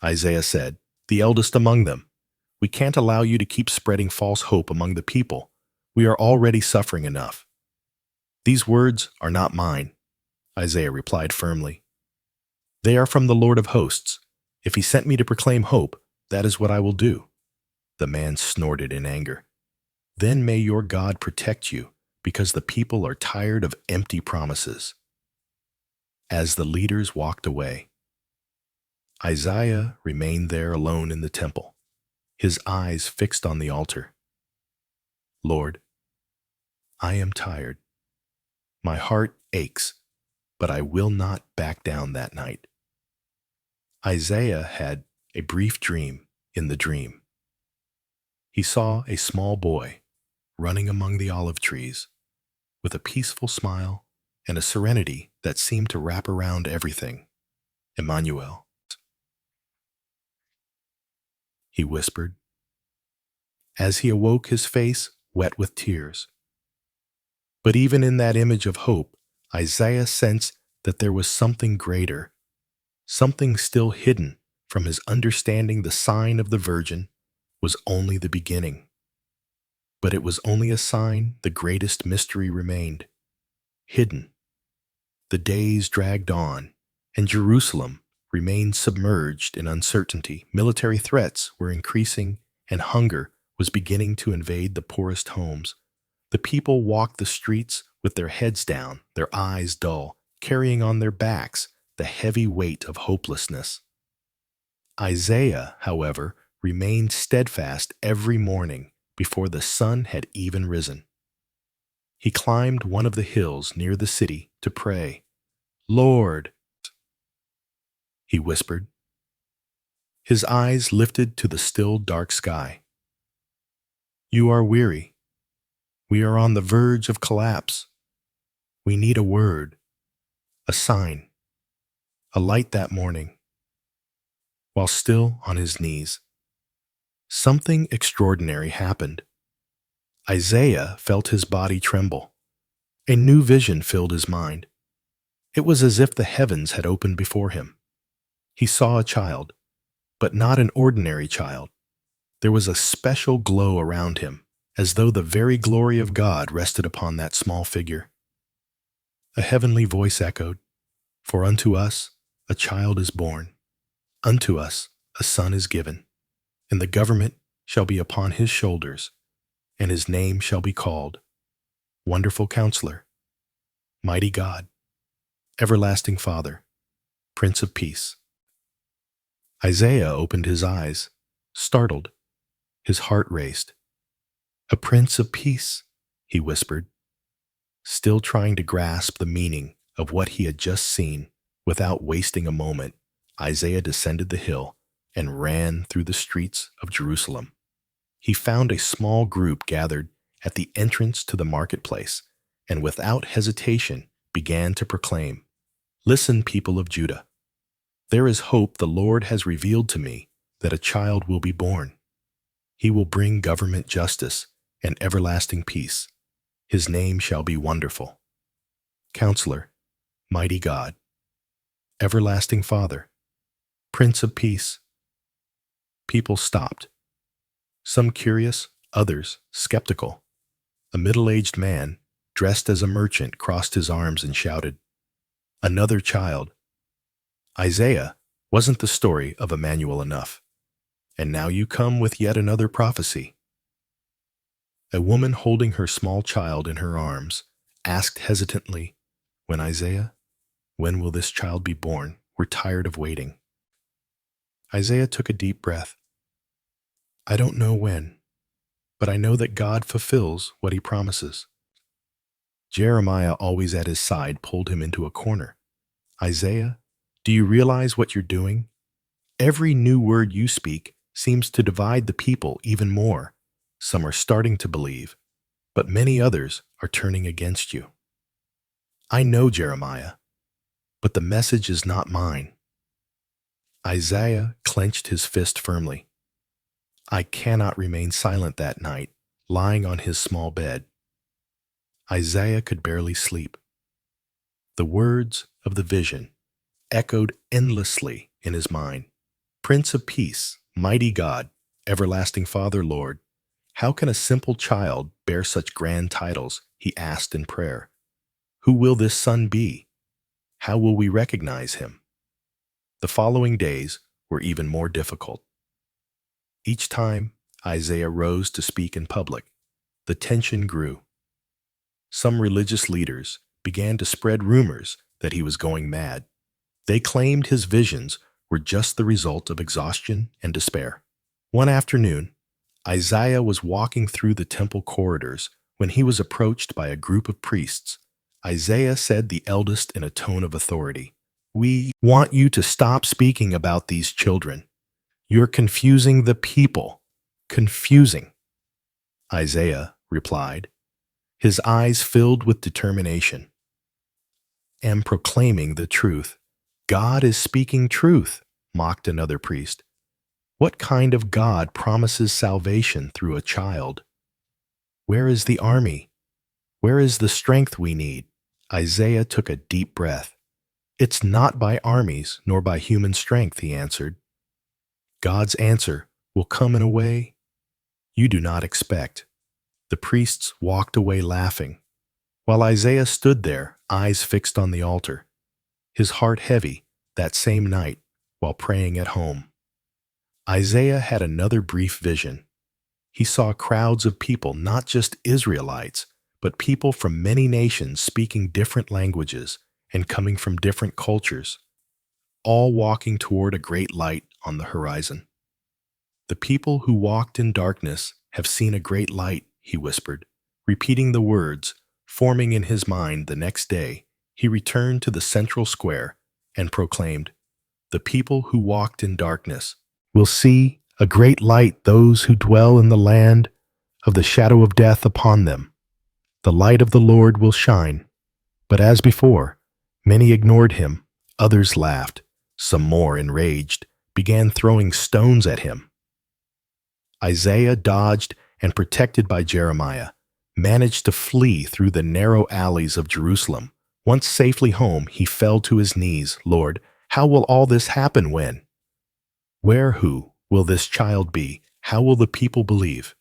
Isaiah said, the eldest among them, "We can't allow you to keep spreading false hope among the people. We are already suffering enough." "These words are not mine," Isaiah replied firmly. "They are from the Lord of hosts. If he sent me to proclaim hope, that is what I will do." The man snorted in anger. "Then may your God protect you, because the people are tired of empty promises." As the leaders walked away, Isaiah remained there alone in the temple, his eyes fixed on the altar. "Lord, I am tired. My heart aches, but I will not back down that night." Isaiah had a brief dream in the dream. He saw a small boy running among the olive trees with a peaceful smile and a serenity that seemed to wrap around everything. "Emmanuel," he whispered, as he awoke, his face wet with tears. But even in that image of hope, Isaiah sensed that there was something greater, something still hidden from his understanding. The sign of the Virgin was only the beginning. But it was only a sign. The greatest mystery remained hidden. The days dragged on, and Jerusalem remained submerged in uncertainty. Military threats were increasing, and hunger was beginning to invade the poorest homes. The people walked the streets with their heads down, their eyes dull, carrying on their backs the heavy weight of hopelessness. Isaiah, however, remained steadfast every morning before the sun had even risen. He climbed one of the hills near the city to pray. "Lord," he whispered. His eyes lifted to the still dark sky. "You are weary. We are on the verge of collapse. We need a word, a sign, a light." That morning, while still on his knees, something extraordinary happened. Isaiah felt his body tremble. A new vision filled his mind. It was as if the heavens had opened before him. He saw a child, but not an ordinary child. There was a special glow around him, as though the very glory of God rested upon that small figure. A heavenly voice echoed, "For unto us a child is born, unto us a son is given, and the government shall be upon his shoulders, and his name shall be called Wonderful Counselor, Mighty God, Everlasting Father, Prince of Peace." Isaiah opened his eyes, startled. His heart raced. "A Prince of Peace," he whispered, still trying to grasp the meaning of what he had just seen. Without wasting a moment, Isaiah descended the hill and ran through the streets of Jerusalem. He found a small group gathered at the entrance to the marketplace, and without hesitation began to proclaim, "Listen, people of Judah. There is hope. The Lord has revealed to me that a child will be born. He will bring government justice and everlasting peace. His name shall be Wonderful, Counselor, Mighty God, Everlasting Father, Prince of Peace." People stopped, some curious, others skeptical. A middle-aged man, dressed as a merchant, crossed his arms and shouted, "Another child." Isaiah, wasn't the story of Emmanuel enough? And now you come with yet another prophecy. A woman holding her small child in her arms asked hesitantly, "When Isaiah, when will this child be born? We're tired of waiting." Isaiah took a deep breath. "I don't know when, but I know that God fulfills what he promises." Jeremiah, always at his side, pulled him into a corner. "Isaiah, do you realize what you're doing? Every new word you speak seems to divide the people even more. Some are starting to believe, but many others are turning against you." "I know, Jeremiah, but the message is not mine." Isaiah clenched his fist firmly. I cannot remain silent that night, lying on his small bed. Isaiah could barely sleep. The words of the vision echoed endlessly in his mind. Prince of Peace, mighty God, everlasting Father, Lord, how can a simple child bear such grand titles? He asked in prayer. Who will this son be? How will we recognize him? The following days were even more difficult. Each time Isaiah rose to speak in public, the tension grew. Some religious leaders began to spread rumors that he was going mad. They claimed his visions were just the result of exhaustion and despair. One afternoon, Isaiah was walking through the temple corridors when he was approached by a group of priests. Isaiah said, the eldest, in a tone of authority, "We want you to stop speaking about these children. You're confusing the people." Confusing, Isaiah replied, his eyes filled with determination. "Am proclaiming the truth. God is speaking truth," mocked another priest. "What kind of God promises salvation through a child? Where is the army? Where is the strength we need?" Isaiah took a deep breath. "It's not by armies nor by human strength," he answered. "God's answer will come in a way you do not expect." The priests walked away laughing, while Isaiah stood there, eyes fixed on the altar, his heart heavy that same night while praying at home. Isaiah had another brief vision. He saw crowds of people, not just Israelites, but people from many nations speaking different languages and coming from different cultures, all walking toward a great light on the horizon. "The people who walked in darkness have seen a great light," he whispered, repeating the words, forming in his mind. The next day, he returned to the central square and proclaimed, "The people who walked in darkness will see a great light, those who dwell in the land of the shadow of death upon them. The light of the Lord will shine." But as before, many ignored him, others laughed, some more, enraged, began throwing stones at him. Isaiah, dodged and protected by Jeremiah, managed to flee through the narrow alleys of Jerusalem. Once safely home, he fell to his knees. "Lord, how will all this happen when? Where, who will this child be? How will the people believe?"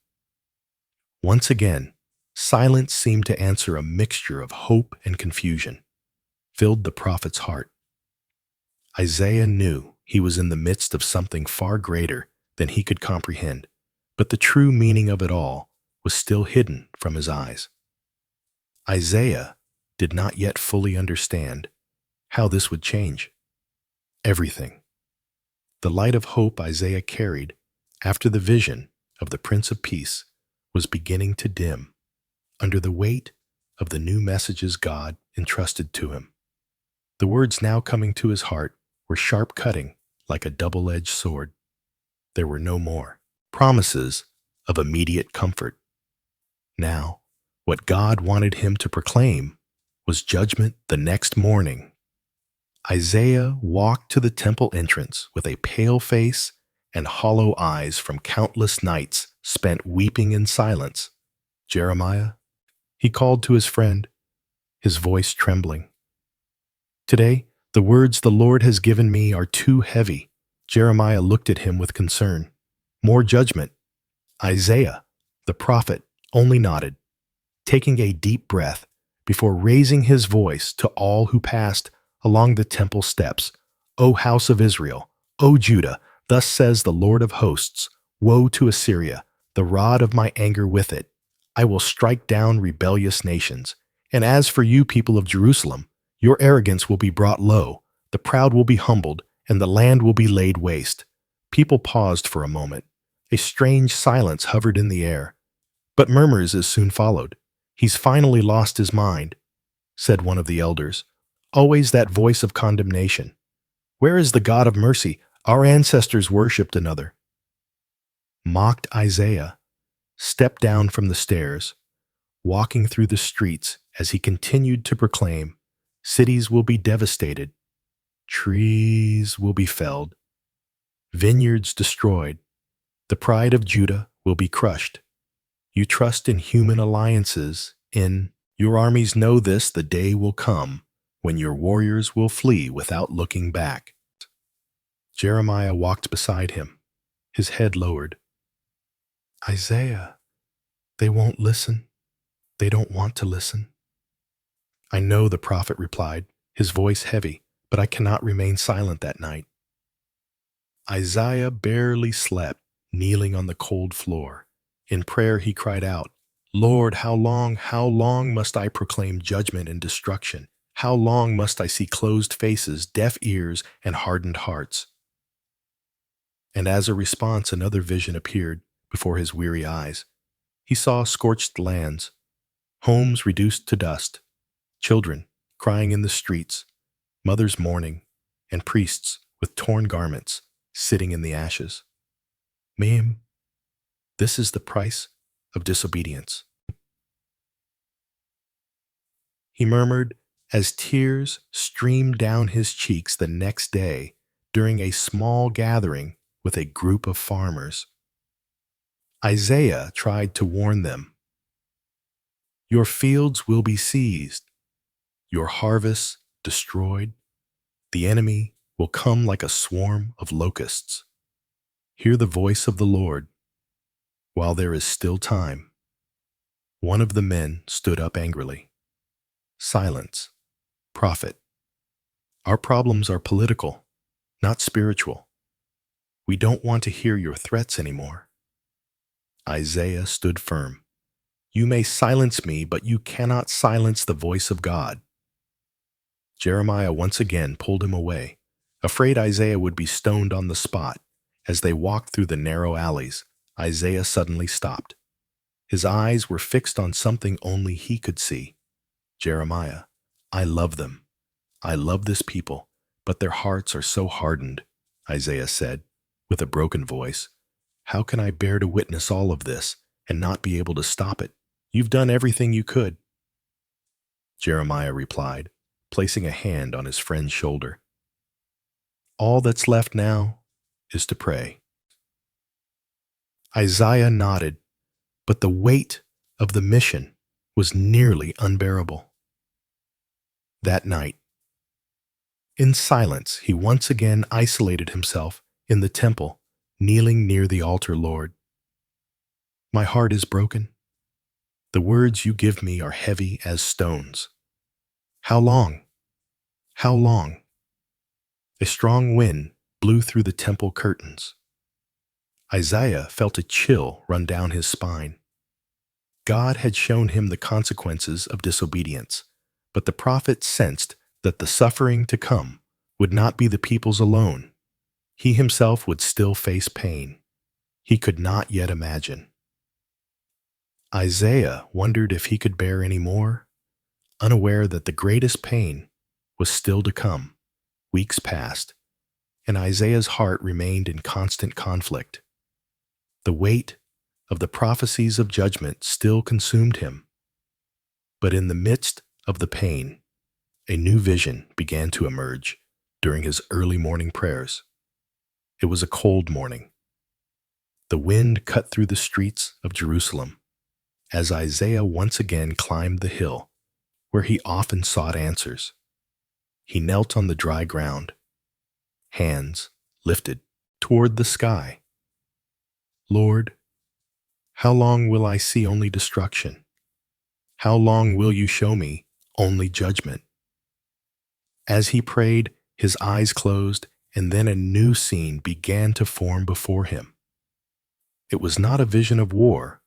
Once again, silence seemed to answer. A mixture of hope and confusion filled the prophet's heart. Isaiah knew he was in the midst of something far greater than he could comprehend, but the true meaning of it all was still hidden from his eyes. Isaiah did not yet fully understand how this would change everything. The light of hope Isaiah carried after the vision of the Prince of Peace was beginning to dim under the weight of the new messages God entrusted to him. The words now coming to his heart were sharp cutting like a double-edged sword. There were no more promises of immediate comfort. Now, what God wanted him to proclaim was judgment the next morning. Isaiah walked to the temple entrance with a pale face and hollow eyes from countless nights spent weeping in silence. "Jeremiah," he called to his friend, his voice trembling. "Today, the words the Lord has given me are too heavy." Jeremiah looked at him with concern. "More judgment." Isaiah, the prophet, only nodded, taking a deep breath before raising his voice to all who passed along the temple steps. "O house of Israel, O Judah, thus says the Lord of hosts, woe to Assyria, the rod of my anger with it. I will strike down rebellious nations. And as for you, people of Jerusalem, your arrogance will be brought low, the proud will be humbled, and the land will be laid waste." People paused for a moment. A strange silence hovered in the air, but murmurs as soon followed. "He's finally lost his mind," said one of the elders. "Always that voice of condemnation. Where is the God of mercy? Our ancestors worshipped another." Mocked Isaiah stepped down from the stairs, walking through the streets as he continued to proclaim, "Cities will be devastated, trees will be felled, vineyards destroyed, The pride of Judah will be crushed. You trust in human alliances, in your armies know this, the day will come when your warriors will flee without looking back. Jeremiah walked beside him, his head lowered. Isaiah, they won't listen. They don't want to listen. I know, the prophet replied, his voice heavy, but I cannot remain silent that night. Isaiah barely slept, kneeling on the cold floor. In prayer he cried out, Lord, how long must I proclaim judgment and destruction? How long must I see closed faces, deaf ears, and hardened hearts? And as a response, another vision appeared before his weary eyes. He saw scorched lands, homes reduced to dust, children crying in the streets, mothers mourning, and priests with torn garments sitting in the ashes. Ma'am, this is the price of disobedience. He murmured as tears streamed down his cheeks the next day during a small gathering with a group of farmers. Isaiah tried to warn them. Your fields will be seized, your harvests destroyed. The enemy will come like a swarm of locusts. Hear the voice of the Lord while there is still time. One of the men stood up angrily. Silence, prophet. Our problems are political, not spiritual. We don't want to hear your threats anymore. Isaiah stood firm. You may silence me, but you cannot silence the voice of God. Jeremiah once again pulled him away, afraid Isaiah would be stoned on the spot. As they walked through the narrow alleys, Isaiah suddenly stopped. His eyes were fixed on something only he could see. Jeremiah, I love them. I love this people, but their hearts are so hardened, Isaiah said, with a broken voice. How can I bear to witness all of this and not be able to stop it? You've done everything you could. Jeremiah replied, placing a hand on his friend's shoulder. All that's left now is to pray. Isaiah nodded, but the weight of the mission was nearly unbearable. That night, in silence, he once again isolated himself in the temple, kneeling near the altar. Lord, my heart is broken. The words you give me are heavy as stones. How long? How long? A strong wind blew through the temple curtains. Isaiah felt a chill run down his spine. God had shown him the consequences of disobedience, but the prophet sensed that the suffering to come would not be the people's alone. He himself would still face pain he could not yet imagine. Isaiah wondered if he could bear any more, unaware that the greatest pain was still to come. Weeks passed, and Isaiah's heart remained in constant conflict. The weight of the prophecies of judgment still consumed him. But in the midst of the pain, a new vision began to emerge during his early morning prayers. It was a cold morning. The wind cut through the streets of Jerusalem as Isaiah once again climbed the hill where he often sought answers. He knelt on the dry ground, hands lifted toward the sky. Lord, how long will I see only destruction? How long will you show me only judgment? As he prayed, his eyes closed, and then a new scene began to form before him. It was not a vision of war,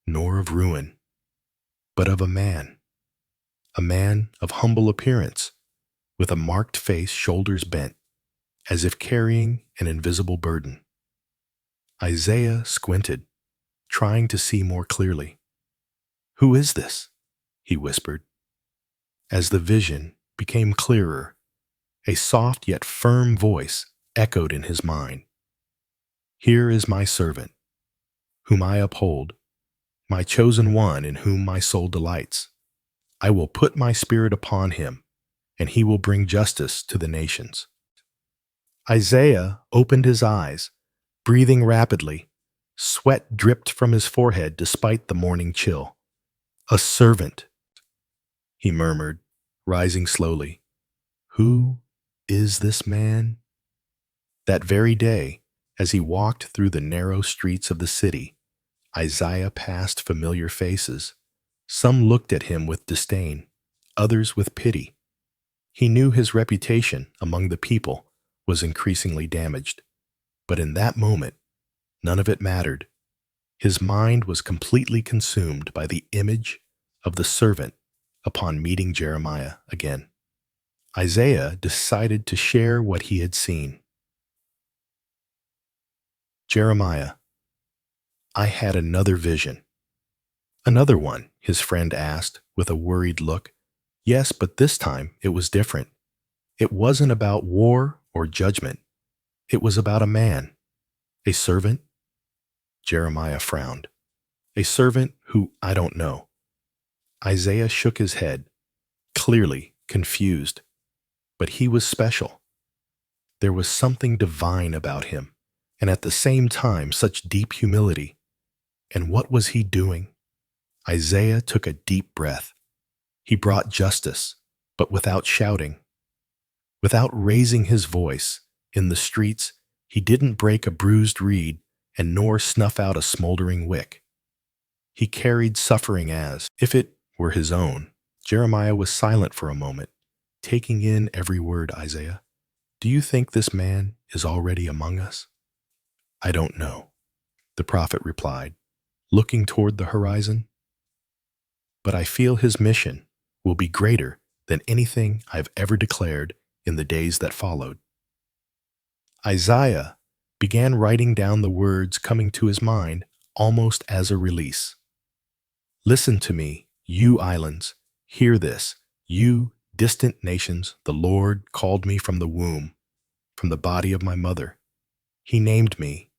nor of ruin, but of a man of humble appearance, with a marked face, shoulders bent, as if carrying an invisible burden. Isaiah squinted, trying to see more clearly. Who is this? He whispered. As the vision became clearer, a soft yet firm voice echoed in his mind. Here is my servant, whom I uphold, my chosen one in whom my soul delights. I will put my spirit upon him, and he will bring justice to the nations. Isaiah opened his eyes, breathing rapidly, Sweat dripped from his forehead despite the morning chill. "A servant," he murmured, rising slowly. "Who is this man?" That very day, as he walked through the narrow streets of the city, Isaiah passed familiar faces. Some looked at him with disdain, others with pity. He knew his reputation among the people was increasingly damaged. But in that moment, none of it mattered. His mind was completely consumed by the image of the servant upon meeting Jeremiah again. Isaiah decided to share what he had seen. "Jeremiah, I had another vision." "Another one?" his friend asked with a worried look. "Yes, but this time it was different. It wasn't about war or judgment. It was about a man, a servant." Jeremiah frowned. "A servant who I don't know." Isaiah shook his head, clearly confused. But he was special. There was something divine about him, and at the same time such deep humility. And what was he doing? Isaiah took a deep breath. He brought justice, but without shouting. Without raising his voice, in the streets, he didn't break a bruised reed and nor snuff out a smoldering wick. He carried suffering as if it were his own. Jeremiah was silent for a moment, taking in every word. "Isaiah, do you think this man is already among us?" "I don't know," the prophet replied, looking toward the horizon. "But I feel his mission will be greater than anything I've ever declared in the days that followed." Isaiah began writing down the words coming to his mind almost as a release. "Listen to me, you islands. Hear this, you distant nations. The Lord called me from the womb, from the body of my mother. He named me."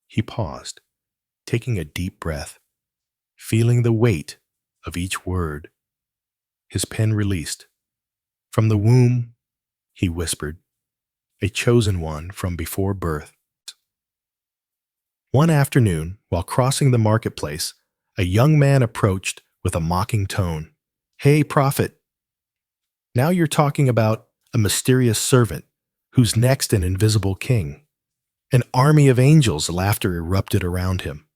He paused, taking a deep breath, feeling the weight of each word. His pen released. "From the womb," he whispered, "a chosen one from before birth." One afternoon, while crossing the marketplace, a young man approached with a mocking tone. "Hey, prophet, now you're talking about a mysterious servant who's next an invisible king." An army of angels' laughter erupted around him.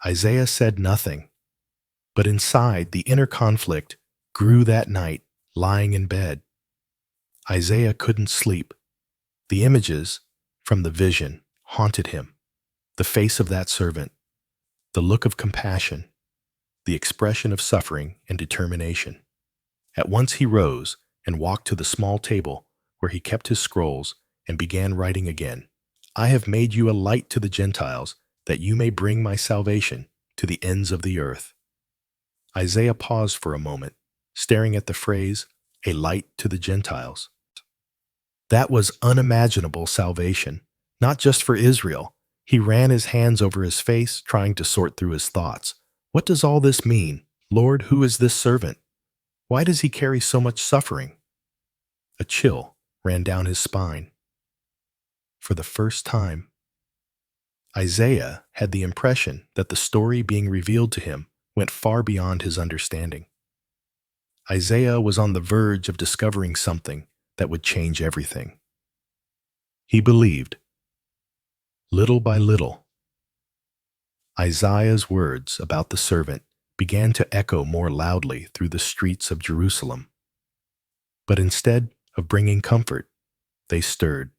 Isaiah said nothing, but inside the inner conflict grew that night, lying in bed. Isaiah couldn't sleep. The images from the vision haunted him. The face of that servant, the look of compassion, the expression of suffering and determination. At once he rose and walked to the small table where he kept his scrolls and began writing again. "I have made you a light to the Gentiles, that you may bring my salvation to the ends of the earth." Isaiah paused for a moment, staring at the phrase, "a light to the Gentiles." That was unimaginable salvation, not just for Israel. He ran his hands over his face, trying to sort through his thoughts. What does all this mean? Lord, who is this servant? Why does he carry so much suffering? A chill ran down his spine. For the first time, Isaiah had the impression that the story being revealed to him went far beyond his understanding. Isaiah was on the verge of discovering something that would change everything. He believed. Little by little, Isaiah's words about the servant began to echo more loudly through the streets of Jerusalem. But instead of bringing comfort, they stirred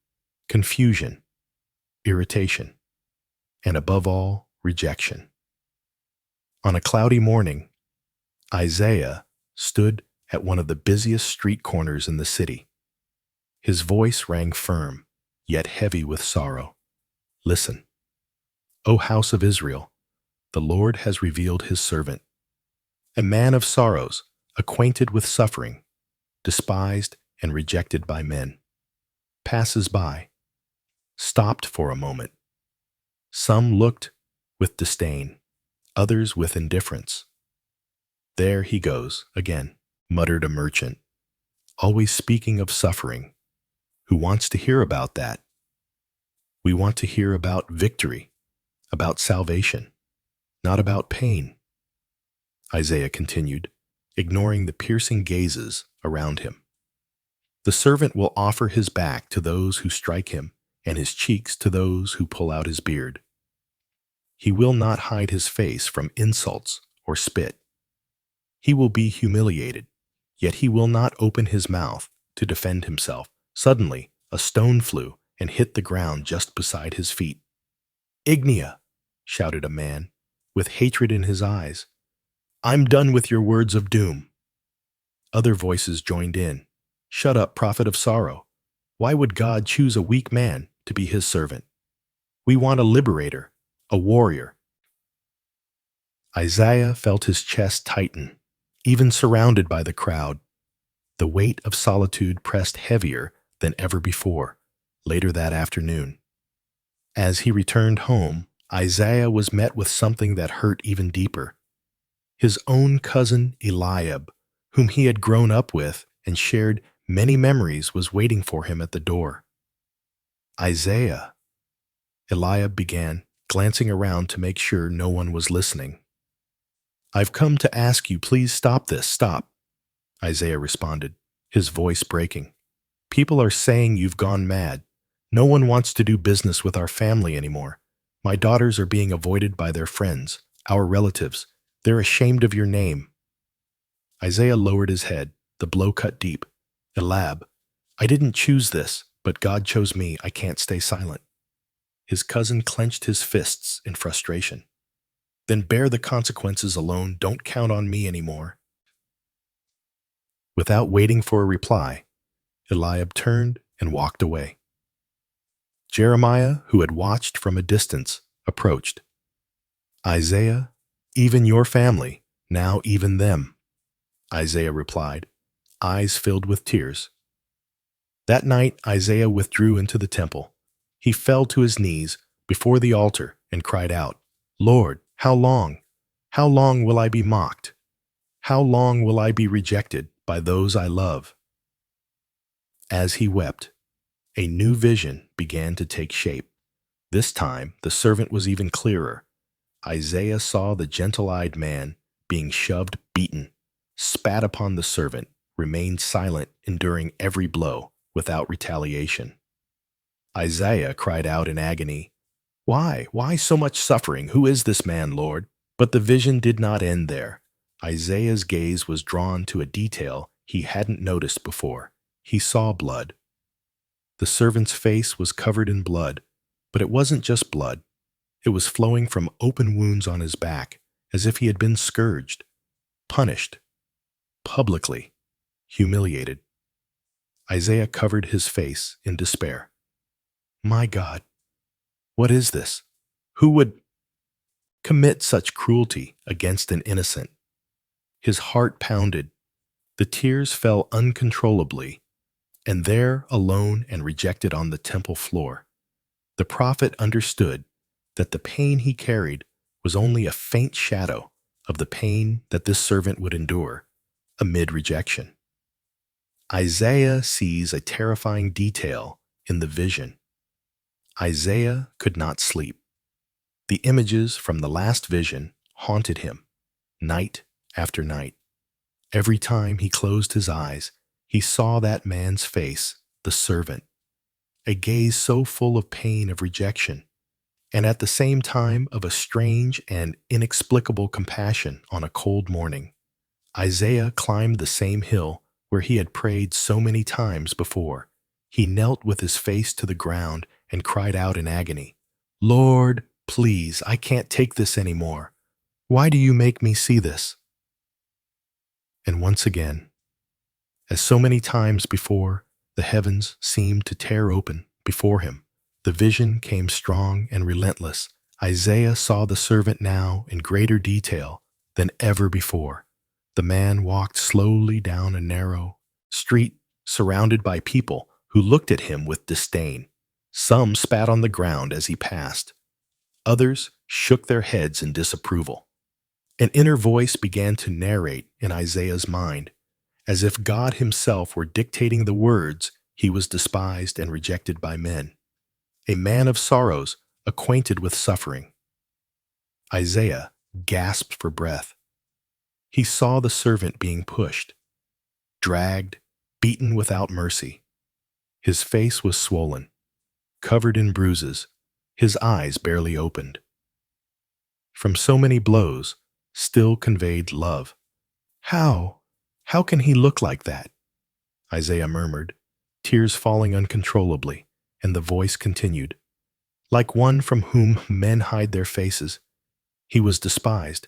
confusion, irritation, and above all, rejection. On a cloudy morning, Isaiah stood at one of the busiest street corners in the city. His voice rang firm, yet heavy with sorrow. "Listen, O house of Israel, the Lord has revealed his servant, a man of sorrows, acquainted with suffering, despised and rejected by men." Passers-by stopped for a moment. Some looked with disdain, others with indifference. "There he goes again," muttered a merchant, "always speaking of suffering. Who wants to hear about that? We want to hear about victory." about salvation, not about pain. Isaiah continued, ignoring the piercing gazes around him. The servant will offer his back to those who strike him, and his cheeks to those who pull out his beard. He will not hide his face from insults or spit. He will be humiliated, yet he will not open his mouth to defend himself. Suddenly, a stone flew and hit the ground just beside his feet. "Ignia!" shouted a man, with hatred in his eyes. "I'm done with your words of doom." Other voices joined in. "Shut up, prophet of sorrow. Why would God choose a weak man to be his servant? We want a liberator, a warrior." Isaiah felt his chest tighten, even surrounded by the crowd. The weight of solitude pressed heavier than ever before, later that afternoon. As he returned home, Isaiah was met with something that hurt even deeper. His own cousin Eliab, whom he had grown up with and shared many memories, was waiting for him at the door. "Isaiah," Eliab began, glancing around to make sure no one was listening. "I've come to ask you, please stop this, stop," Isaiah responded, his voice breaking. "People are saying you've gone mad. No one wants to do business with our family anymore. My daughters are being avoided by their friends, our relatives. They're ashamed of your name." Isaiah lowered his head, the blow cut deep. "Eliab, I didn't choose this, but God chose me. I can't stay silent." His cousin clenched his fists in frustration. "Then bear the consequences alone. Don't count on me anymore." Without waiting for a reply, Eliab turned and walked away. Jeremiah, who had watched from a distance, approached. "Isaiah, even your family, now even them," Isaiah replied, eyes filled with tears. That night, Isaiah withdrew into the temple. He fell to his knees before the altar and cried out, "Lord, how long? How long will I be mocked? How long will I be rejected by those I love?" As he wept, a new vision began to take shape. This time, the servant was even clearer. Isaiah saw the gentle-eyed man being shoved, beaten, spat upon. The servant remained silent, enduring every blow without retaliation. Isaiah cried out in agony, "Why? Why so much suffering? Who is this man, Lord?" But the vision did not end there. Isaiah's gaze was drawn to a detail he hadn't noticed before. He saw blood. The servant's face was covered in blood, but it wasn't just blood. It was flowing from open wounds on his back, as if he had been scourged, punished, publicly humiliated. Isaiah covered his face in despair. "My God, what is this? Who would commit such cruelty against an innocent?" His heart pounded. The tears fell uncontrollably, and there, alone and rejected on the temple floor, the prophet understood that the pain he carried was only a faint shadow of the pain that this servant would endure amid rejection. Isaiah sees a terrifying detail in the vision. Isaiah could not sleep. The images from the last vision haunted him, night after night. Every time he closed his eyes, he saw that man's face, the servant, a gaze so full of pain of rejection, and at the same time of a strange and inexplicable compassion. On a cold morning, Isaiah climbed the same hill where he had prayed so many times before. He knelt with his face to the ground and cried out in agony, "Lord, please, I can't take this anymore. Why do you make me see this?" And once again, as so many times before, the heavens seemed to tear open before him. The vision came strong and relentless. Isaiah saw the servant now in greater detail than ever before. The man walked slowly down a narrow street surrounded by people who looked at him with disdain. Some spat on the ground as he passed. Others shook their heads in disapproval. An inner voice began to narrate in Isaiah's mind, as if God himself were dictating the words. He was despised and rejected by men, a man of sorrows, acquainted with suffering. Isaiah gasped for breath. He saw the servant being pushed, dragged, beaten without mercy. His face was swollen, covered in bruises, his eyes barely opened. From so many blows, still conveyed love. How? How can he look like that? Isaiah murmured, tears falling uncontrollably, and the voice continued. Like one from whom men hide their faces, he was despised,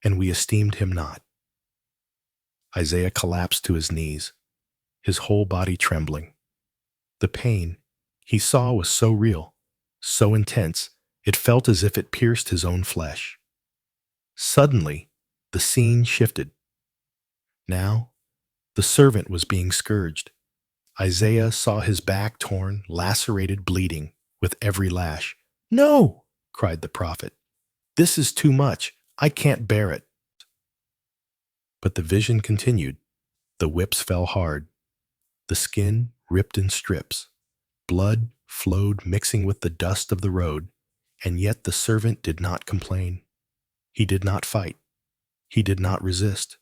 and we esteemed him not. Isaiah collapsed to his knees, his whole body trembling. The pain he saw was so real, so intense, it felt as if it pierced his own flesh. Suddenly, the scene shifted. Now, the servant was being scourged. Isaiah saw his back torn, lacerated, bleeding, with every lash. "No!" cried the prophet. "This is too much. I can't bear it." But the vision continued. The whips fell hard. The skin ripped in strips. Blood flowed mixing with the dust of the road, and yet the servant did not complain. He did not fight. He did not resist.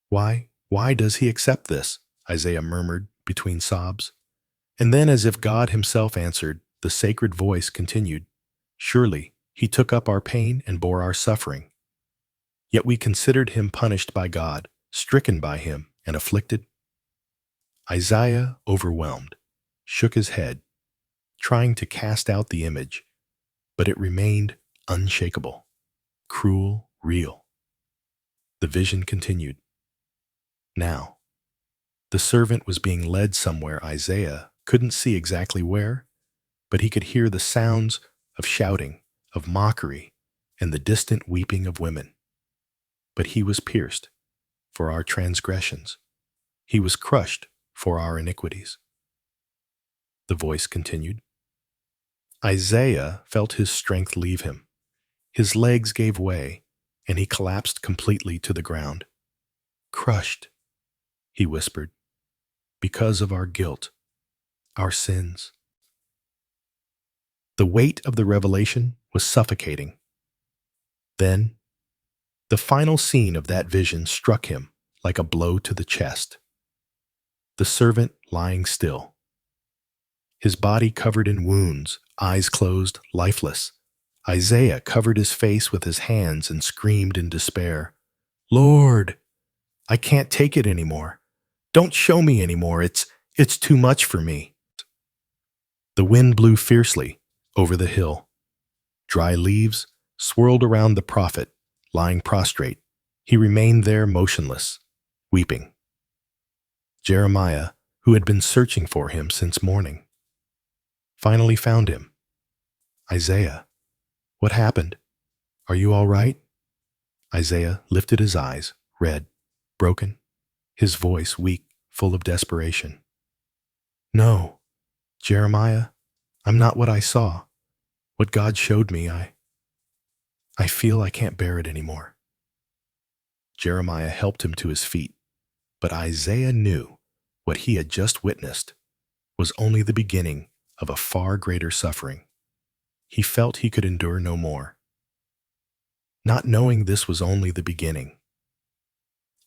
Why does he accept this? Isaiah murmured between sobs. And then, as if God himself answered, the sacred voice continued, "Surely he took up our pain and bore our suffering. Yet we considered him punished by God, stricken by him, and afflicted." Isaiah, overwhelmed, shook his head, trying to cast out the image, but it remained unshakable, cruel, real. The vision continued. Now, the servant was being led somewhere Isaiah couldn't see exactly where, but he could hear the sounds of shouting, of mockery, and the distant weeping of women. But he was pierced for our transgressions. He was crushed for our iniquities. The voice continued. Isaiah felt his strength leave him. His legs gave way, and he collapsed completely to the ground. "Crushed," he whispered, "because of our guilt, our sins." The weight of the revelation was suffocating. Then, the final scene of that vision struck him like a blow to the chest. The servant lying still, his body covered in wounds, eyes closed, lifeless. Isaiah covered his face with his hands and screamed in despair, "Lord, I can't take it anymore. Don't show me anymore. It's too much for me." The wind blew fiercely over the hill. Dry leaves swirled around the prophet, lying prostrate. He remained there motionless, weeping. Jeremiah, who had been searching for him since morning, finally found him. "Isaiah, what happened? Are you all right?" Isaiah lifted his eyes, red, broken, his voice weak, full of desperation. "No, Jeremiah, I'm not what I saw. What God showed me, I feel I can't bear it anymore." Jeremiah helped him to his feet, but Isaiah knew what he had just witnessed was only the beginning of a far greater suffering. He felt he could endure no more. Not knowing this was only the beginning,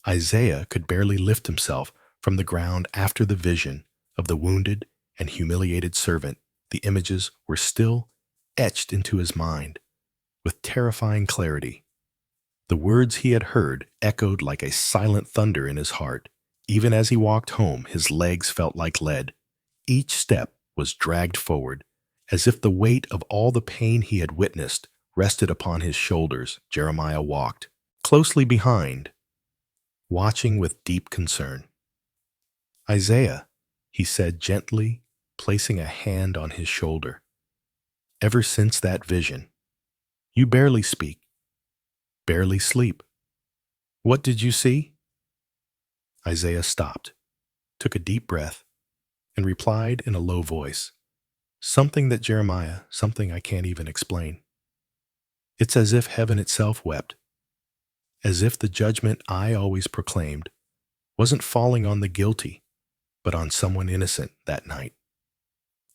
Isaiah could barely lift himself from the ground after the vision of the wounded and humiliated servant. The images were still etched into his mind with terrifying clarity. The words he had heard echoed like a silent thunder in his heart. Even as he walked home, his legs felt like lead. Each step was dragged forward, as if the weight of all the pain he had witnessed rested upon his shoulders. Jeremiah walked closely behind, watching with deep concern. "Isaiah," he said gently, placing a hand on his shoulder. "Ever since that vision, you barely speak, barely sleep. What did you see?" Isaiah stopped, took a deep breath, and replied in a low voice, something that Jeremiah, something I can't even explain. "It's as if heaven itself wept, as if the judgment I always proclaimed wasn't falling on the guilty, but on someone innocent that night."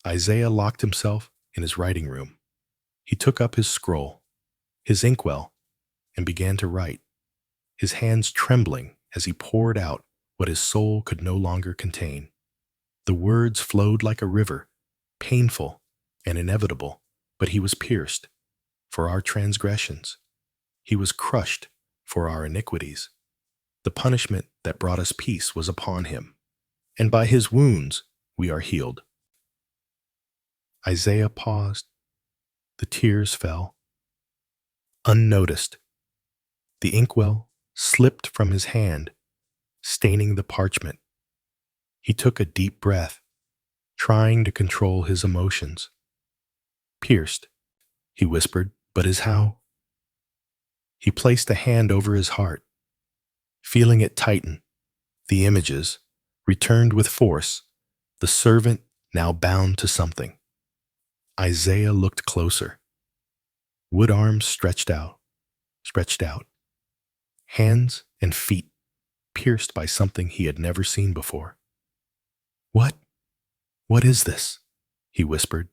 Isaiah locked himself in his writing room. He took up his scroll, his inkwell, and began to write, his hands trembling as he poured out what his soul could no longer contain. The words flowed like a river, painful and inevitable, but he was pierced for our transgressions. He was crushed for our iniquities. The punishment that brought us peace was upon him, and by his wounds we are healed. Isaiah paused. The tears fell. Unnoticed, the inkwell slipped from his hand, staining the parchment. He took a deep breath, trying to control his emotions. Pierced, he whispered, but as how? He placed a hand over his heart, feeling it tighten. The images returned with force, the servant now bound to something. Isaiah looked closer. Wood arms stretched out. Hands and feet pierced by something he had never seen before. What is this? He whispered,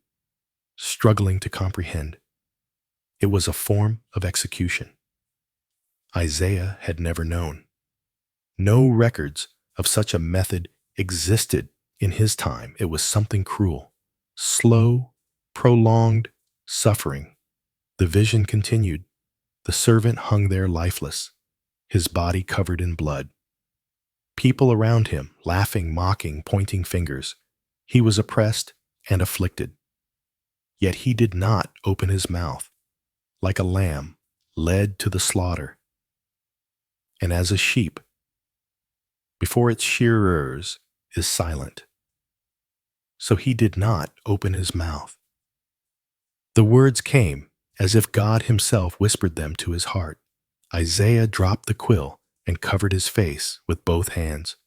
struggling to comprehend. It was a form of execution. Isaiah had never known. No records of such a method existed in his time. It was something cruel, slow, prolonged suffering. The vision continued. The servant hung there lifeless, his body covered in blood. People around him, laughing, mocking, pointing fingers. He was oppressed and afflicted. Yet he did not open his mouth, like a lamb led to the slaughter. And as a sheep, before its shearers, is silent. So he did not open his mouth. The words came as if God himself whispered them to his heart. Isaiah dropped the quill and covered his face with both hands.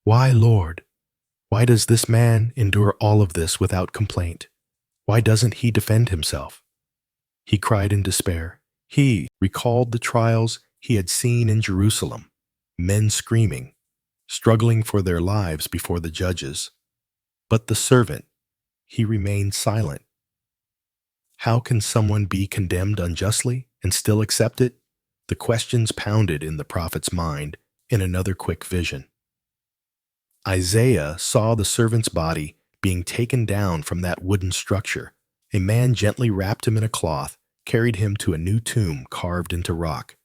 Why, Lord? Why does this man endure all of this without complaint? Why doesn't he defend himself? He cried in despair. He recalled the trials he had seen in Jerusalem, men screaming, struggling for their lives before the judges. But the servant, he remained silent. How can someone be condemned unjustly and still accept it? The questions pounded in the prophet's mind in another quick vision. Isaiah saw the servant's body being taken down from that wooden structure. A man gently wrapped him in a cloth, carried him to a new tomb carved into rock.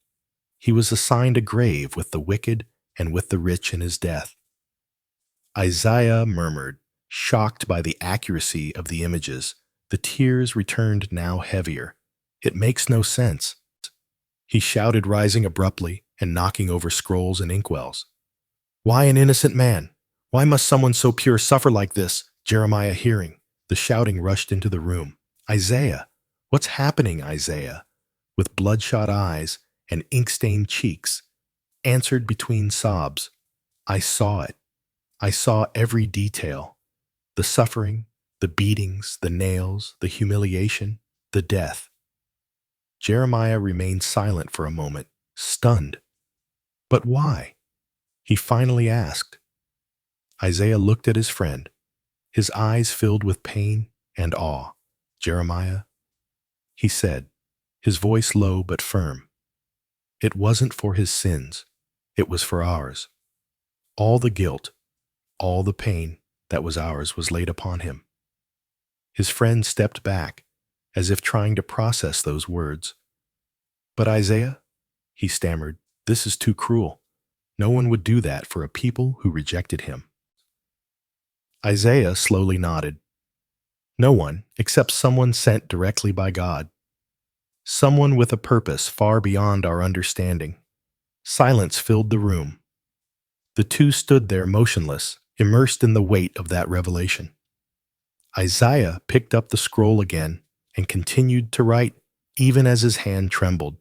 He was assigned a grave with the wicked and with the rich in his death. Isaiah murmured, shocked by the accuracy of the images. The tears returned now heavier. It makes no sense. He shouted, rising abruptly and knocking over scrolls and inkwells. Why an innocent man? Why must someone so pure suffer like this? Jeremiah hearing. The shouting rushed into the room. Isaiah! What's happening, Isaiah? With bloodshot eyes and ink-stained cheeks, answered between sobs. I saw it. I saw every detail. The suffering, the beatings, the nails, the humiliation, the death. Jeremiah remained silent for a moment, stunned. But why? He finally asked. Isaiah looked at his friend, his eyes filled with pain and awe. Jeremiah, he said, his voice low but firm. It wasn't for his sins, it was for ours. All the guilt, all the pain that was ours was laid upon him. His friend stepped back, as if trying to process those words. But Isaiah, he stammered, this is too cruel. No one would do that for a people who rejected him. Isaiah slowly nodded. No one, except someone sent directly by God. Someone with a purpose far beyond our understanding. Silence filled the room. The two stood there motionless, immersed in the weight of that revelation. Isaiah picked up the scroll again and continued to write, even as his hand trembled.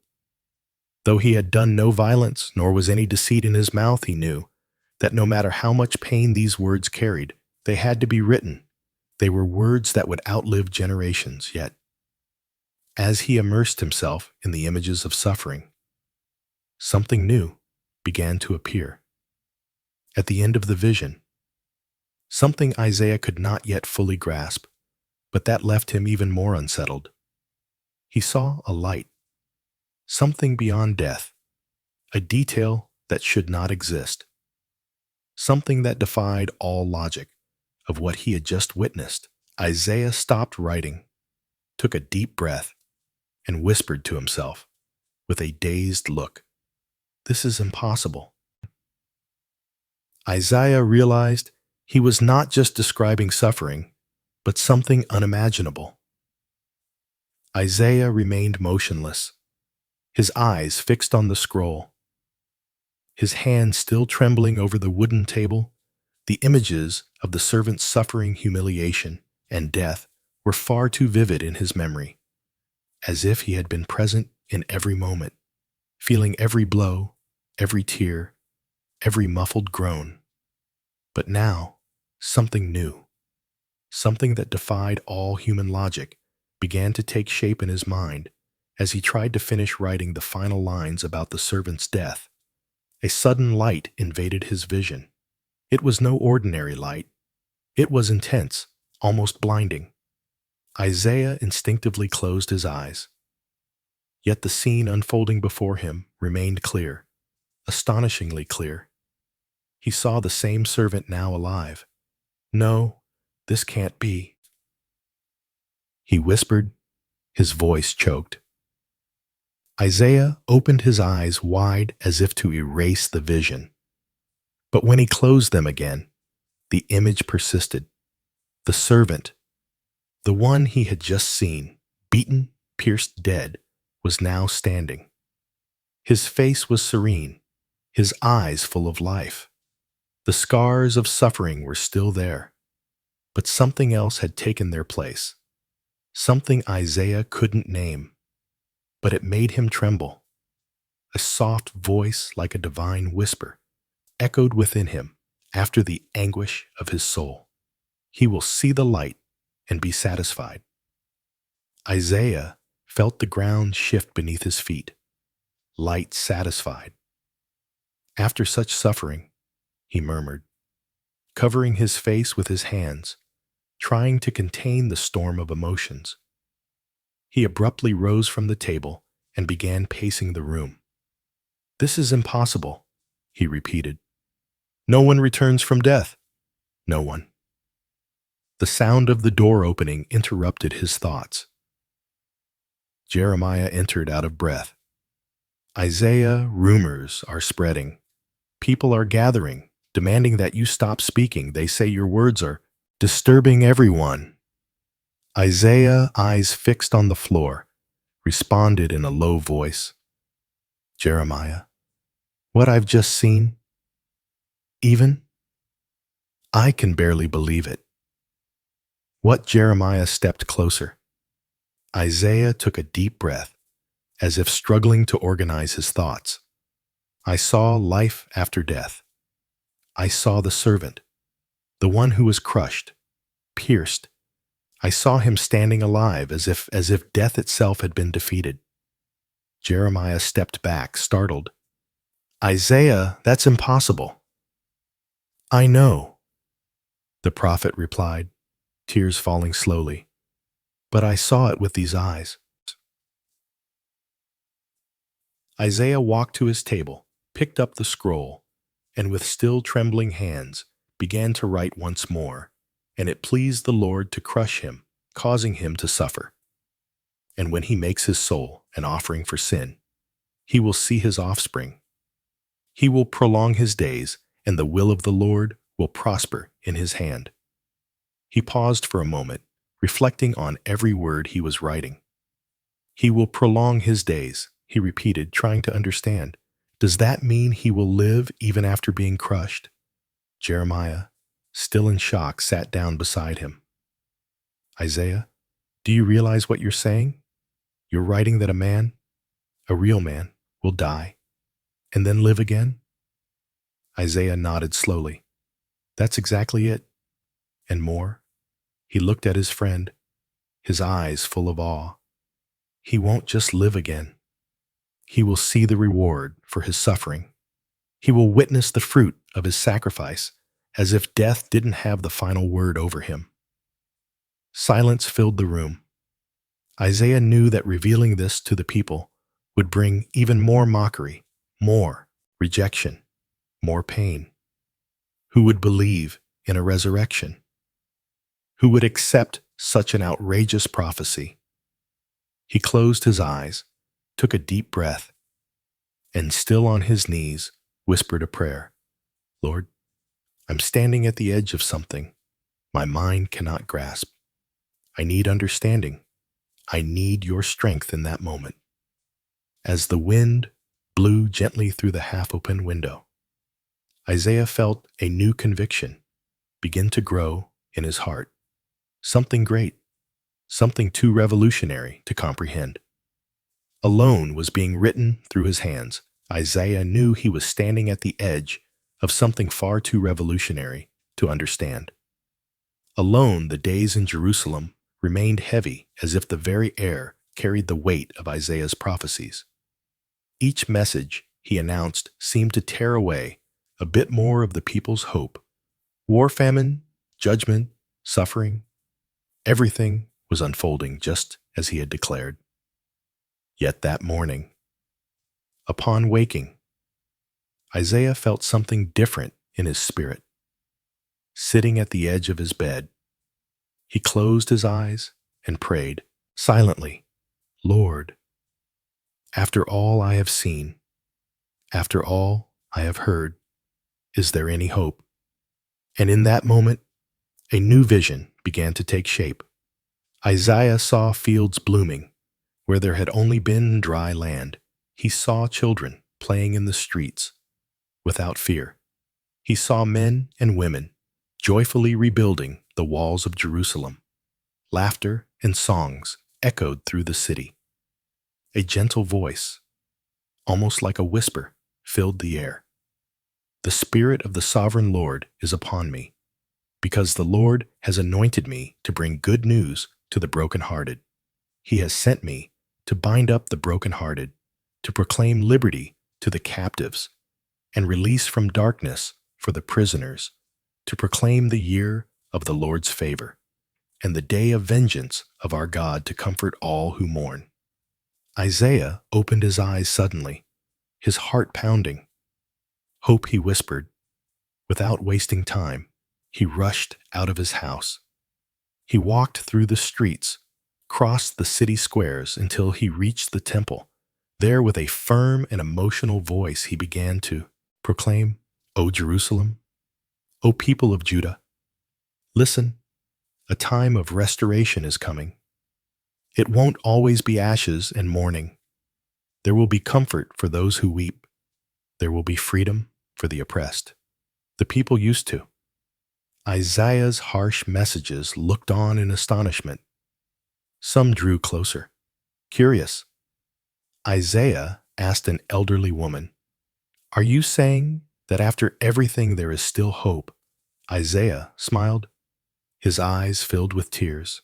Though he had done no violence, nor was any deceit in his mouth, he knew that no matter how much pain these words carried, they had to be written. They were words that would outlive generations, yet, as he immersed himself in the images of suffering, something new began to appear. At the end of the vision, something Isaiah could not yet fully grasp, but that left him even more unsettled. He saw a light, something beyond death, a detail that should not exist, something that defied all logic of what he had just witnessed. Isaiah stopped writing, took a deep breath, and whispered to himself with a dazed look, "This is impossible." Isaiah realized he was not just describing suffering, but something unimaginable. Isaiah remained motionless, his eyes fixed on the scroll, his hand still trembling over the wooden table. The images of the servant's suffering, humiliation, and death were far too vivid in his memory, as if he had been present in every moment, feeling every blow, every tear, every muffled groan. But now, something new, something that defied all human logic, began to take shape in his mind as he tried to finish writing the final lines about the servant's death. A sudden light invaded his vision. It was no ordinary light. It was intense, almost blinding. Isaiah instinctively closed his eyes. Yet the scene unfolding before him remained clear, astonishingly clear. He saw the same servant now alive. "No, this can't be," he whispered, his voice choked. Isaiah opened his eyes wide as if to erase the vision. But when he closed them again, the image persisted. The servant, the one he had just seen, beaten, pierced, dead, was now standing. His face was serene, his eyes full of life. The scars of suffering were still there, but something else had taken their place, something Isaiah couldn't name. But it made him tremble. A soft voice like a divine whisper echoed within him after the anguish of his soul. He will see the light and be satisfied. Isaiah felt the ground shift beneath his feet, light satisfied. "After such suffering," he murmured, covering his face with his hands, trying to contain the storm of emotions. He abruptly rose from the table and began pacing the room. "This is impossible," he repeated. "No one returns from death. No one." The sound of the door opening interrupted his thoughts. Jeremiah entered out of breath. "Isaiah, rumors are spreading. People are gathering, demanding that you stop speaking. They say your words are disturbing everyone." Isaiah, eyes fixed on the floor, responded in a low voice, "Jeremiah, what I've just seen, even I can barely believe it." What? Jeremiah stepped closer. Isaiah took a deep breath, as if struggling to organize his thoughts. "I saw life after death. I saw the servant, the one who was crushed, pierced. I saw him standing alive as if death itself had been defeated." Jeremiah stepped back, startled. "Isaiah, that's impossible." "I know," the prophet replied, tears falling slowly. "But I saw it with these eyes." Isaiah walked to his table, picked up the scroll, and with still trembling hands began to write once more. "And it pleased the Lord to crush him, causing him to suffer. And when he makes his soul an offering for sin, he will see his offspring. He will prolong his days, and the will of the Lord will prosper in his hand." He paused for a moment, reflecting on every word he was writing. "He will prolong his days," he repeated, trying to understand. Does that mean he will live even after being crushed? Jeremiah, still in shock, sat down beside him. "Isaiah, do you realize what you're saying? You're writing that a man, a real man, will die and then live again?" Isaiah nodded slowly. "That's exactly it. And more." He looked at his friend, his eyes full of awe. "He won't just live again. He will see the reward for his suffering. He will witness the fruit of his sacrifice, as if death didn't have the final word over him." Silence filled the room. Isaiah knew that revealing this to the people would bring even more mockery, more rejection, more pain? Who would believe in a resurrection? Who would accept such an outrageous prophecy? He closed his eyes, took a deep breath, and still on his knees, whispered a prayer. Lord, I'm standing at the edge of something my mind cannot grasp. I need understanding. I need your strength in that moment. As the wind blew gently through the half-open window, Isaiah felt a new conviction begin to grow in his heart. Something great, something too revolutionary to comprehend. Alone was being written through his hands. Isaiah knew he was standing at the edge of something far too revolutionary to understand. Alone, the days in Jerusalem remained heavy as if the very air carried the weight of Isaiah's prophecies. Each message he announced seemed to tear away a bit more of the people's hope. War, famine, judgment, suffering, everything was unfolding just as he had declared. Yet that morning, upon waking, Isaiah felt something different in his spirit. Sitting at the edge of his bed, he closed his eyes and prayed silently, Lord, after all I have seen, after all I have heard, is there any hope? And in that moment, a new vision began to take shape. Isaiah saw fields blooming where there had only been dry land. He saw children playing in the streets without fear. He saw men and women joyfully rebuilding the walls of Jerusalem. Laughter and songs echoed through the city. A gentle voice, almost like a whisper, filled the air. The Spirit of the Sovereign Lord is upon me, because the Lord has anointed me to bring good news to the brokenhearted. He has sent me to bind up the brokenhearted, to proclaim liberty to the captives, and release from darkness for the prisoners, to proclaim the year of the Lord's favor, and the day of vengeance of our God, to comfort all who mourn. Isaiah opened his eyes suddenly, his heart pounding. Hope, he whispered. Without wasting time, he rushed out of his house. He walked through the streets, crossed the city squares until he reached the temple. There, with a firm and emotional voice, he began to proclaim, O Jerusalem, O people of Judah, listen, a time of restoration is coming. It won't always be ashes and mourning. There will be comfort for those who weep. There will be freedom for the oppressed. The people used to. Isaiah's harsh messages looked on in astonishment. Some drew closer, curious. Isaiah asked an elderly woman, Are you saying that after everything there is still hope? Isaiah smiled, his eyes filled with tears.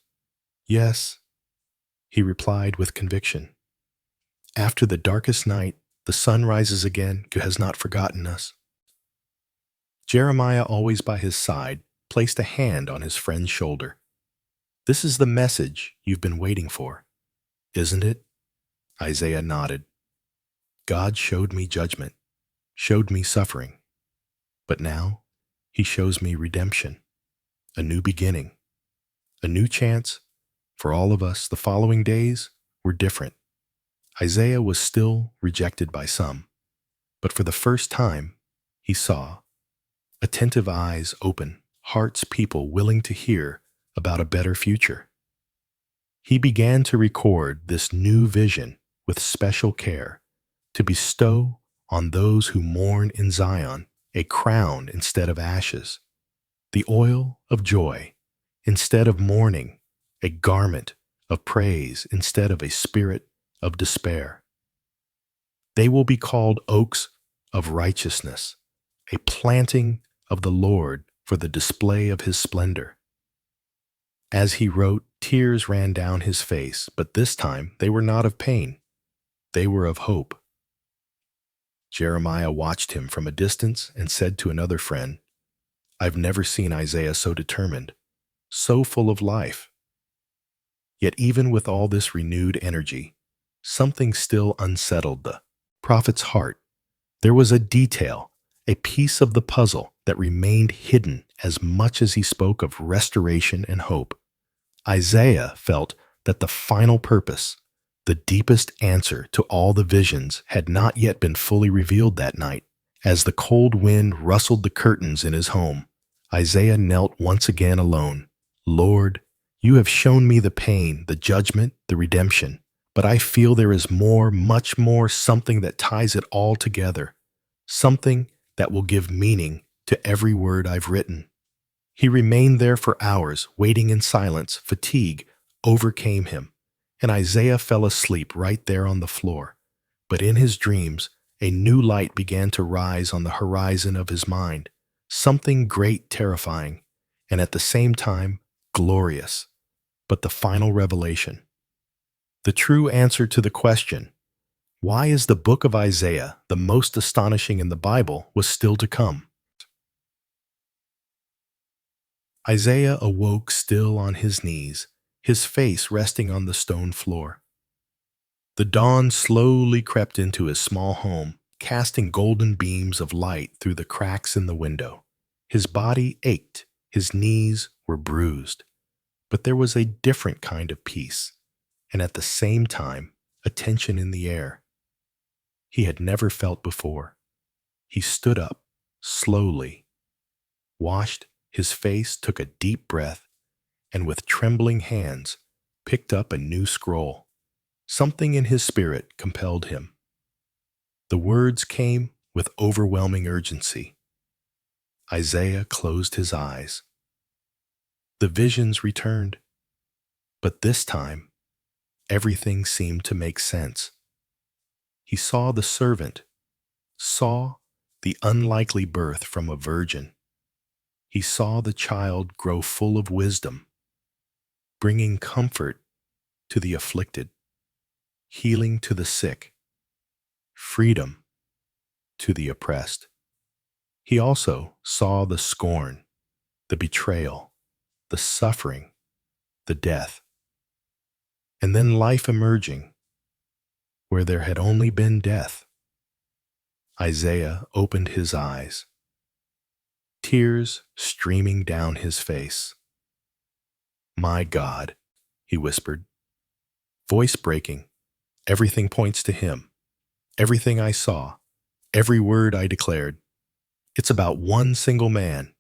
Yes, he replied with conviction. After the darkest night, the sun rises again, who has not forgotten us. Jeremiah, always by his side, placed a hand on his friend's shoulder. This is the message you've been waiting for, isn't it? Isaiah nodded. God showed me judgment, showed me suffering, but now he shows me redemption, a new beginning, a new chance for all of us. The following days were different. Isaiah was still rejected by some, but for the first time he saw, attentive eyes open, hearts people willing to hear about a better future. He began to record this new vision with special care, to bestow on those who mourn in Zion a crown instead of ashes, the oil of joy instead of mourning, a garment of praise instead of a spirit of despair. They will be called oaks of righteousness, a planting of the Lord for the display of his splendor. As he wrote, tears ran down his face, but this time they were not of pain. They were of hope. Jeremiah watched him from a distance and said to another friend, I've never seen Isaiah so determined, so full of life. Yet even with all this renewed energy, something still unsettled the prophet's heart. There was a detail, a piece of the puzzle that remained hidden as much as he spoke of restoration and hope. Isaiah felt that the final purpose, the deepest answer to all the visions, had not yet been fully revealed that night. As the cold wind rustled the curtains in his home, Isaiah knelt once again alone. Lord, you have shown me the pain, the judgment, the redemption, but I feel there is more, much more, something that ties it all together, something that will give meaning to every word I've written. He remained there for hours, waiting in silence. Fatigue overcame him, and Isaiah fell asleep right there on the floor. But in his dreams, a new light began to rise on the horizon of his mind, something great, terrifying, and at the same time, glorious. But the final revelation, the true answer to the question, why is the book of Isaiah the most astonishing in the Bible, was still to come. Isaiah awoke still on his knees, his face resting on the stone floor. The dawn slowly crept into his small home, casting golden beams of light through the cracks in the window. His body ached, his knees were bruised, but there was a different kind of peace, and at the same time, a tension in the air he had never felt before. He stood up, slowly, washed his face, took a deep breath, and with trembling hands picked up a new scroll. Something in his spirit compelled him. The words came with overwhelming urgency. Isaiah closed his eyes. The visions returned, but this time, everything seemed to make sense. He saw the servant, saw the unlikely birth from a virgin. He saw the child grow full of wisdom, bringing comfort to the afflicted, healing to the sick, freedom to the oppressed. He also saw the scorn, the betrayal, the suffering, the death, and then life emerging where there had only been death. Isaiah opened his eyes, tears streaming down his face. "My God," he whispered, voice breaking, "everything points to him. Everything I saw, every word I declared. It's about one single man,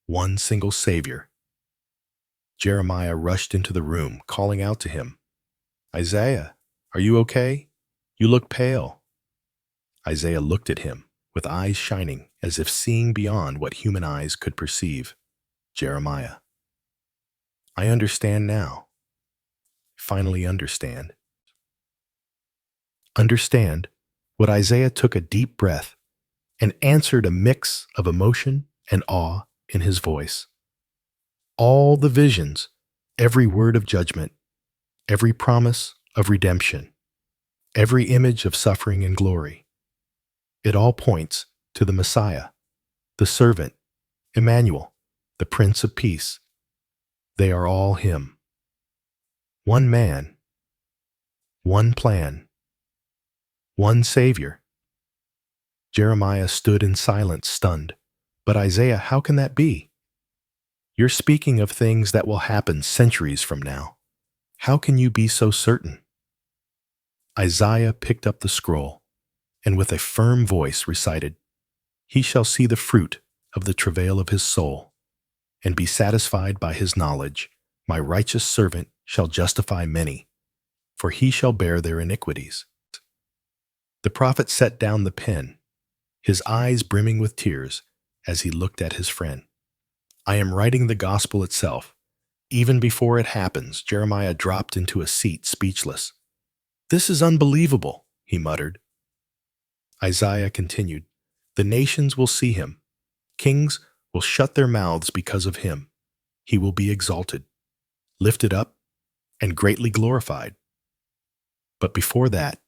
one single Savior." Jeremiah rushed into the room, calling out to him, "Isaiah, are you okay? You look pale." Isaiah looked at him, with eyes shining as if seeing beyond what human eyes could perceive. "Jeremiah, I understand now. Finally understand." Understand what Isaiah took a deep breath and answered, a mix of emotion and awe in his voice. All the visions, every word of judgment, every promise of redemption, every image of suffering and glory, it all points to the Messiah, the servant, Emmanuel, the Prince of Peace. They are all him. One man, one plan, one Savior. Jeremiah stood in silence, stunned. "But Isaiah, how can that be? You're speaking of things that will happen centuries from now. How can you be so certain?" Isaiah picked up the scroll and with a firm voice recited, "He shall see the fruit of the travail of his soul, and be satisfied by his knowledge. My righteous servant shall justify many, for he shall bear their iniquities." The prophet set down the pen, his eyes brimming with tears as he looked at his friend. "I am writing the gospel itself. Even before it happens." Jeremiah dropped into a seat, speechless. "This is unbelievable," he muttered. Isaiah continued, "The nations will see him. Kings will shut their mouths because of him. He will be exalted, lifted up, and greatly glorified. But before that,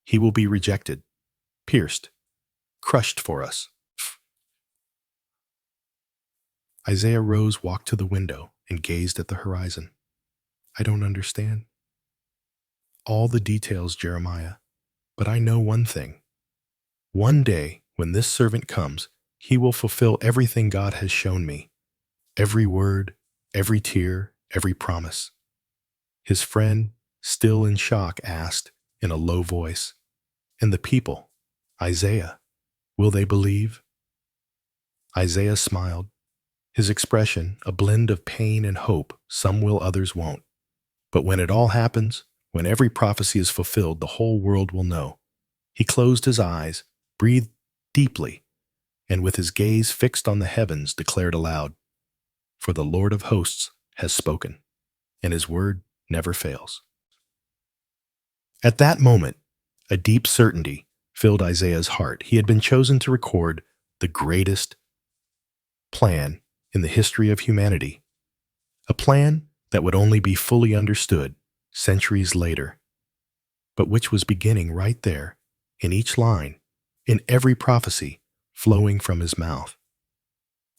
he will be rejected, pierced, crushed for us." Isaiah rose, walked to the window, and gazed at the horizon. "I don't understand." all the details, Jeremiah, but I know one thing. One day, when this servant comes, he will fulfill everything God has shown me. Every word, every tear, every promise. His friend, still in shock, asked in a low voice, "And the people, Isaiah, will they believe?" Isaiah smiled, his expression a blend of pain and hope. Some will, others won't. But when it all happens, when every prophecy is fulfilled, the whole world will know. He closed his eyes, breathed deeply, and with his gaze fixed on the heavens, declared aloud, "For the Lord of hosts has spoken, and his word never fails." At that moment, a deep certainty filled Isaiah's heart. He had been chosen to record the greatest plan in the history of humanity, a plan that would only be fully understood centuries later, but which was beginning right there, in each line, in every prophecy flowing from his mouth.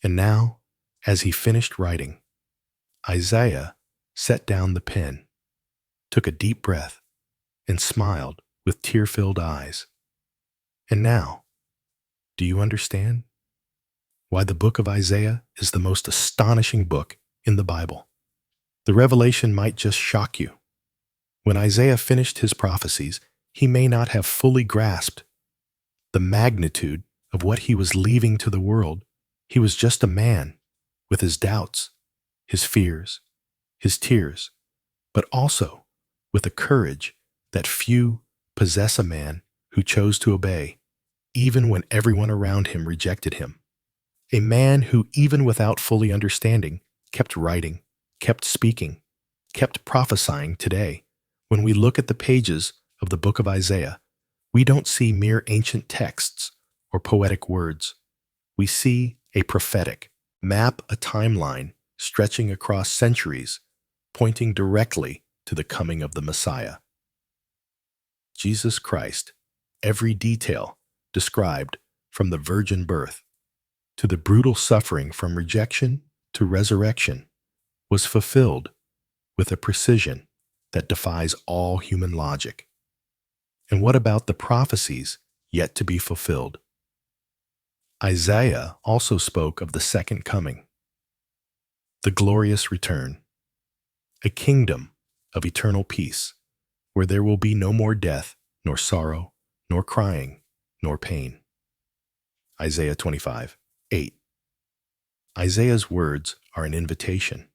And now, as he finished writing, Isaiah set down the pen, took a deep breath, and smiled with tear-filled eyes. And now, do you understand why the book of Isaiah is the most astonishing book in the Bible? The revelation might just shock you. When Isaiah finished his prophecies, he may not have fully grasped the magnitude of what he was leaving to the world. He was just a man with his doubts, his fears, his tears, but also with a courage that few possess, a man who chose to obey, even when everyone around him rejected him. A man who, even without fully understanding, kept writing, kept speaking, kept prophesying. Today, when we look at the pages of the book of Isaiah, we don't see mere ancient texts or poetic words. We see a prophetic map, a timeline stretching across centuries, pointing directly to the coming of the Messiah, Jesus Christ. Every detail described, from the virgin birth to the brutal suffering from rejection to resurrection, was fulfilled with a precision that defies all human logic. And what about the prophecies yet to be fulfilled? Isaiah also spoke of the second coming, the glorious return, a kingdom of eternal peace, where there will be no more death, nor sorrow, nor crying, nor pain. Isaiah 25:8. Isaiah's words are an invitation,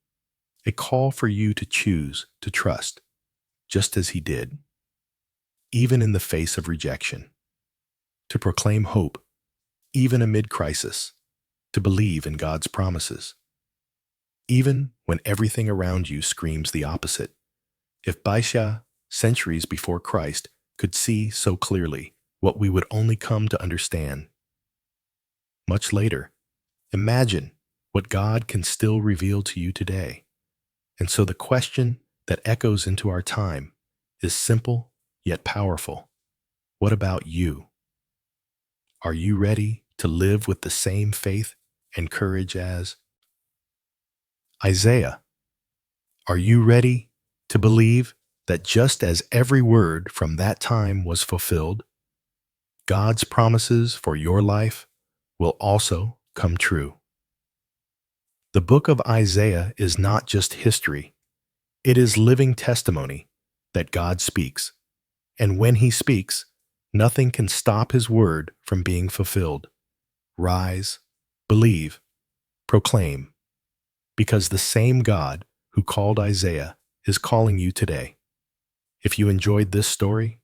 a call for you to choose to trust, just as he did, even in the face of rejection, to proclaim hope, even amid crisis, to believe in God's promises, even when everything around you screams the opposite. If Baisha, centuries before Christ, could see so clearly what we would only come to understand much later, imagine what God can still reveal to you today. And so the question that echoes into our time is simple yet powerful. What about you? Are you ready to live with the same faith and courage as Isaiah? Are you ready to believe that just as every word from that time was fulfilled, God's promises for your life will also come true? The book of Isaiah is not just history. It is living testimony that God speaks. And when he speaks, nothing can stop his word from being fulfilled. Rise, believe, proclaim, because the same God who called Isaiah is calling you today. If you enjoyed this story,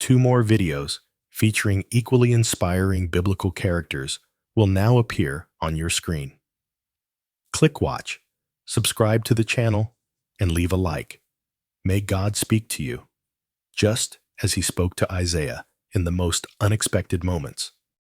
2 more videos featuring equally inspiring biblical characters will now appear on your screen. Click watch, subscribe to the channel, and leave a like. May God speak to you, just as he spoke to Isaiah in the most unexpected moments.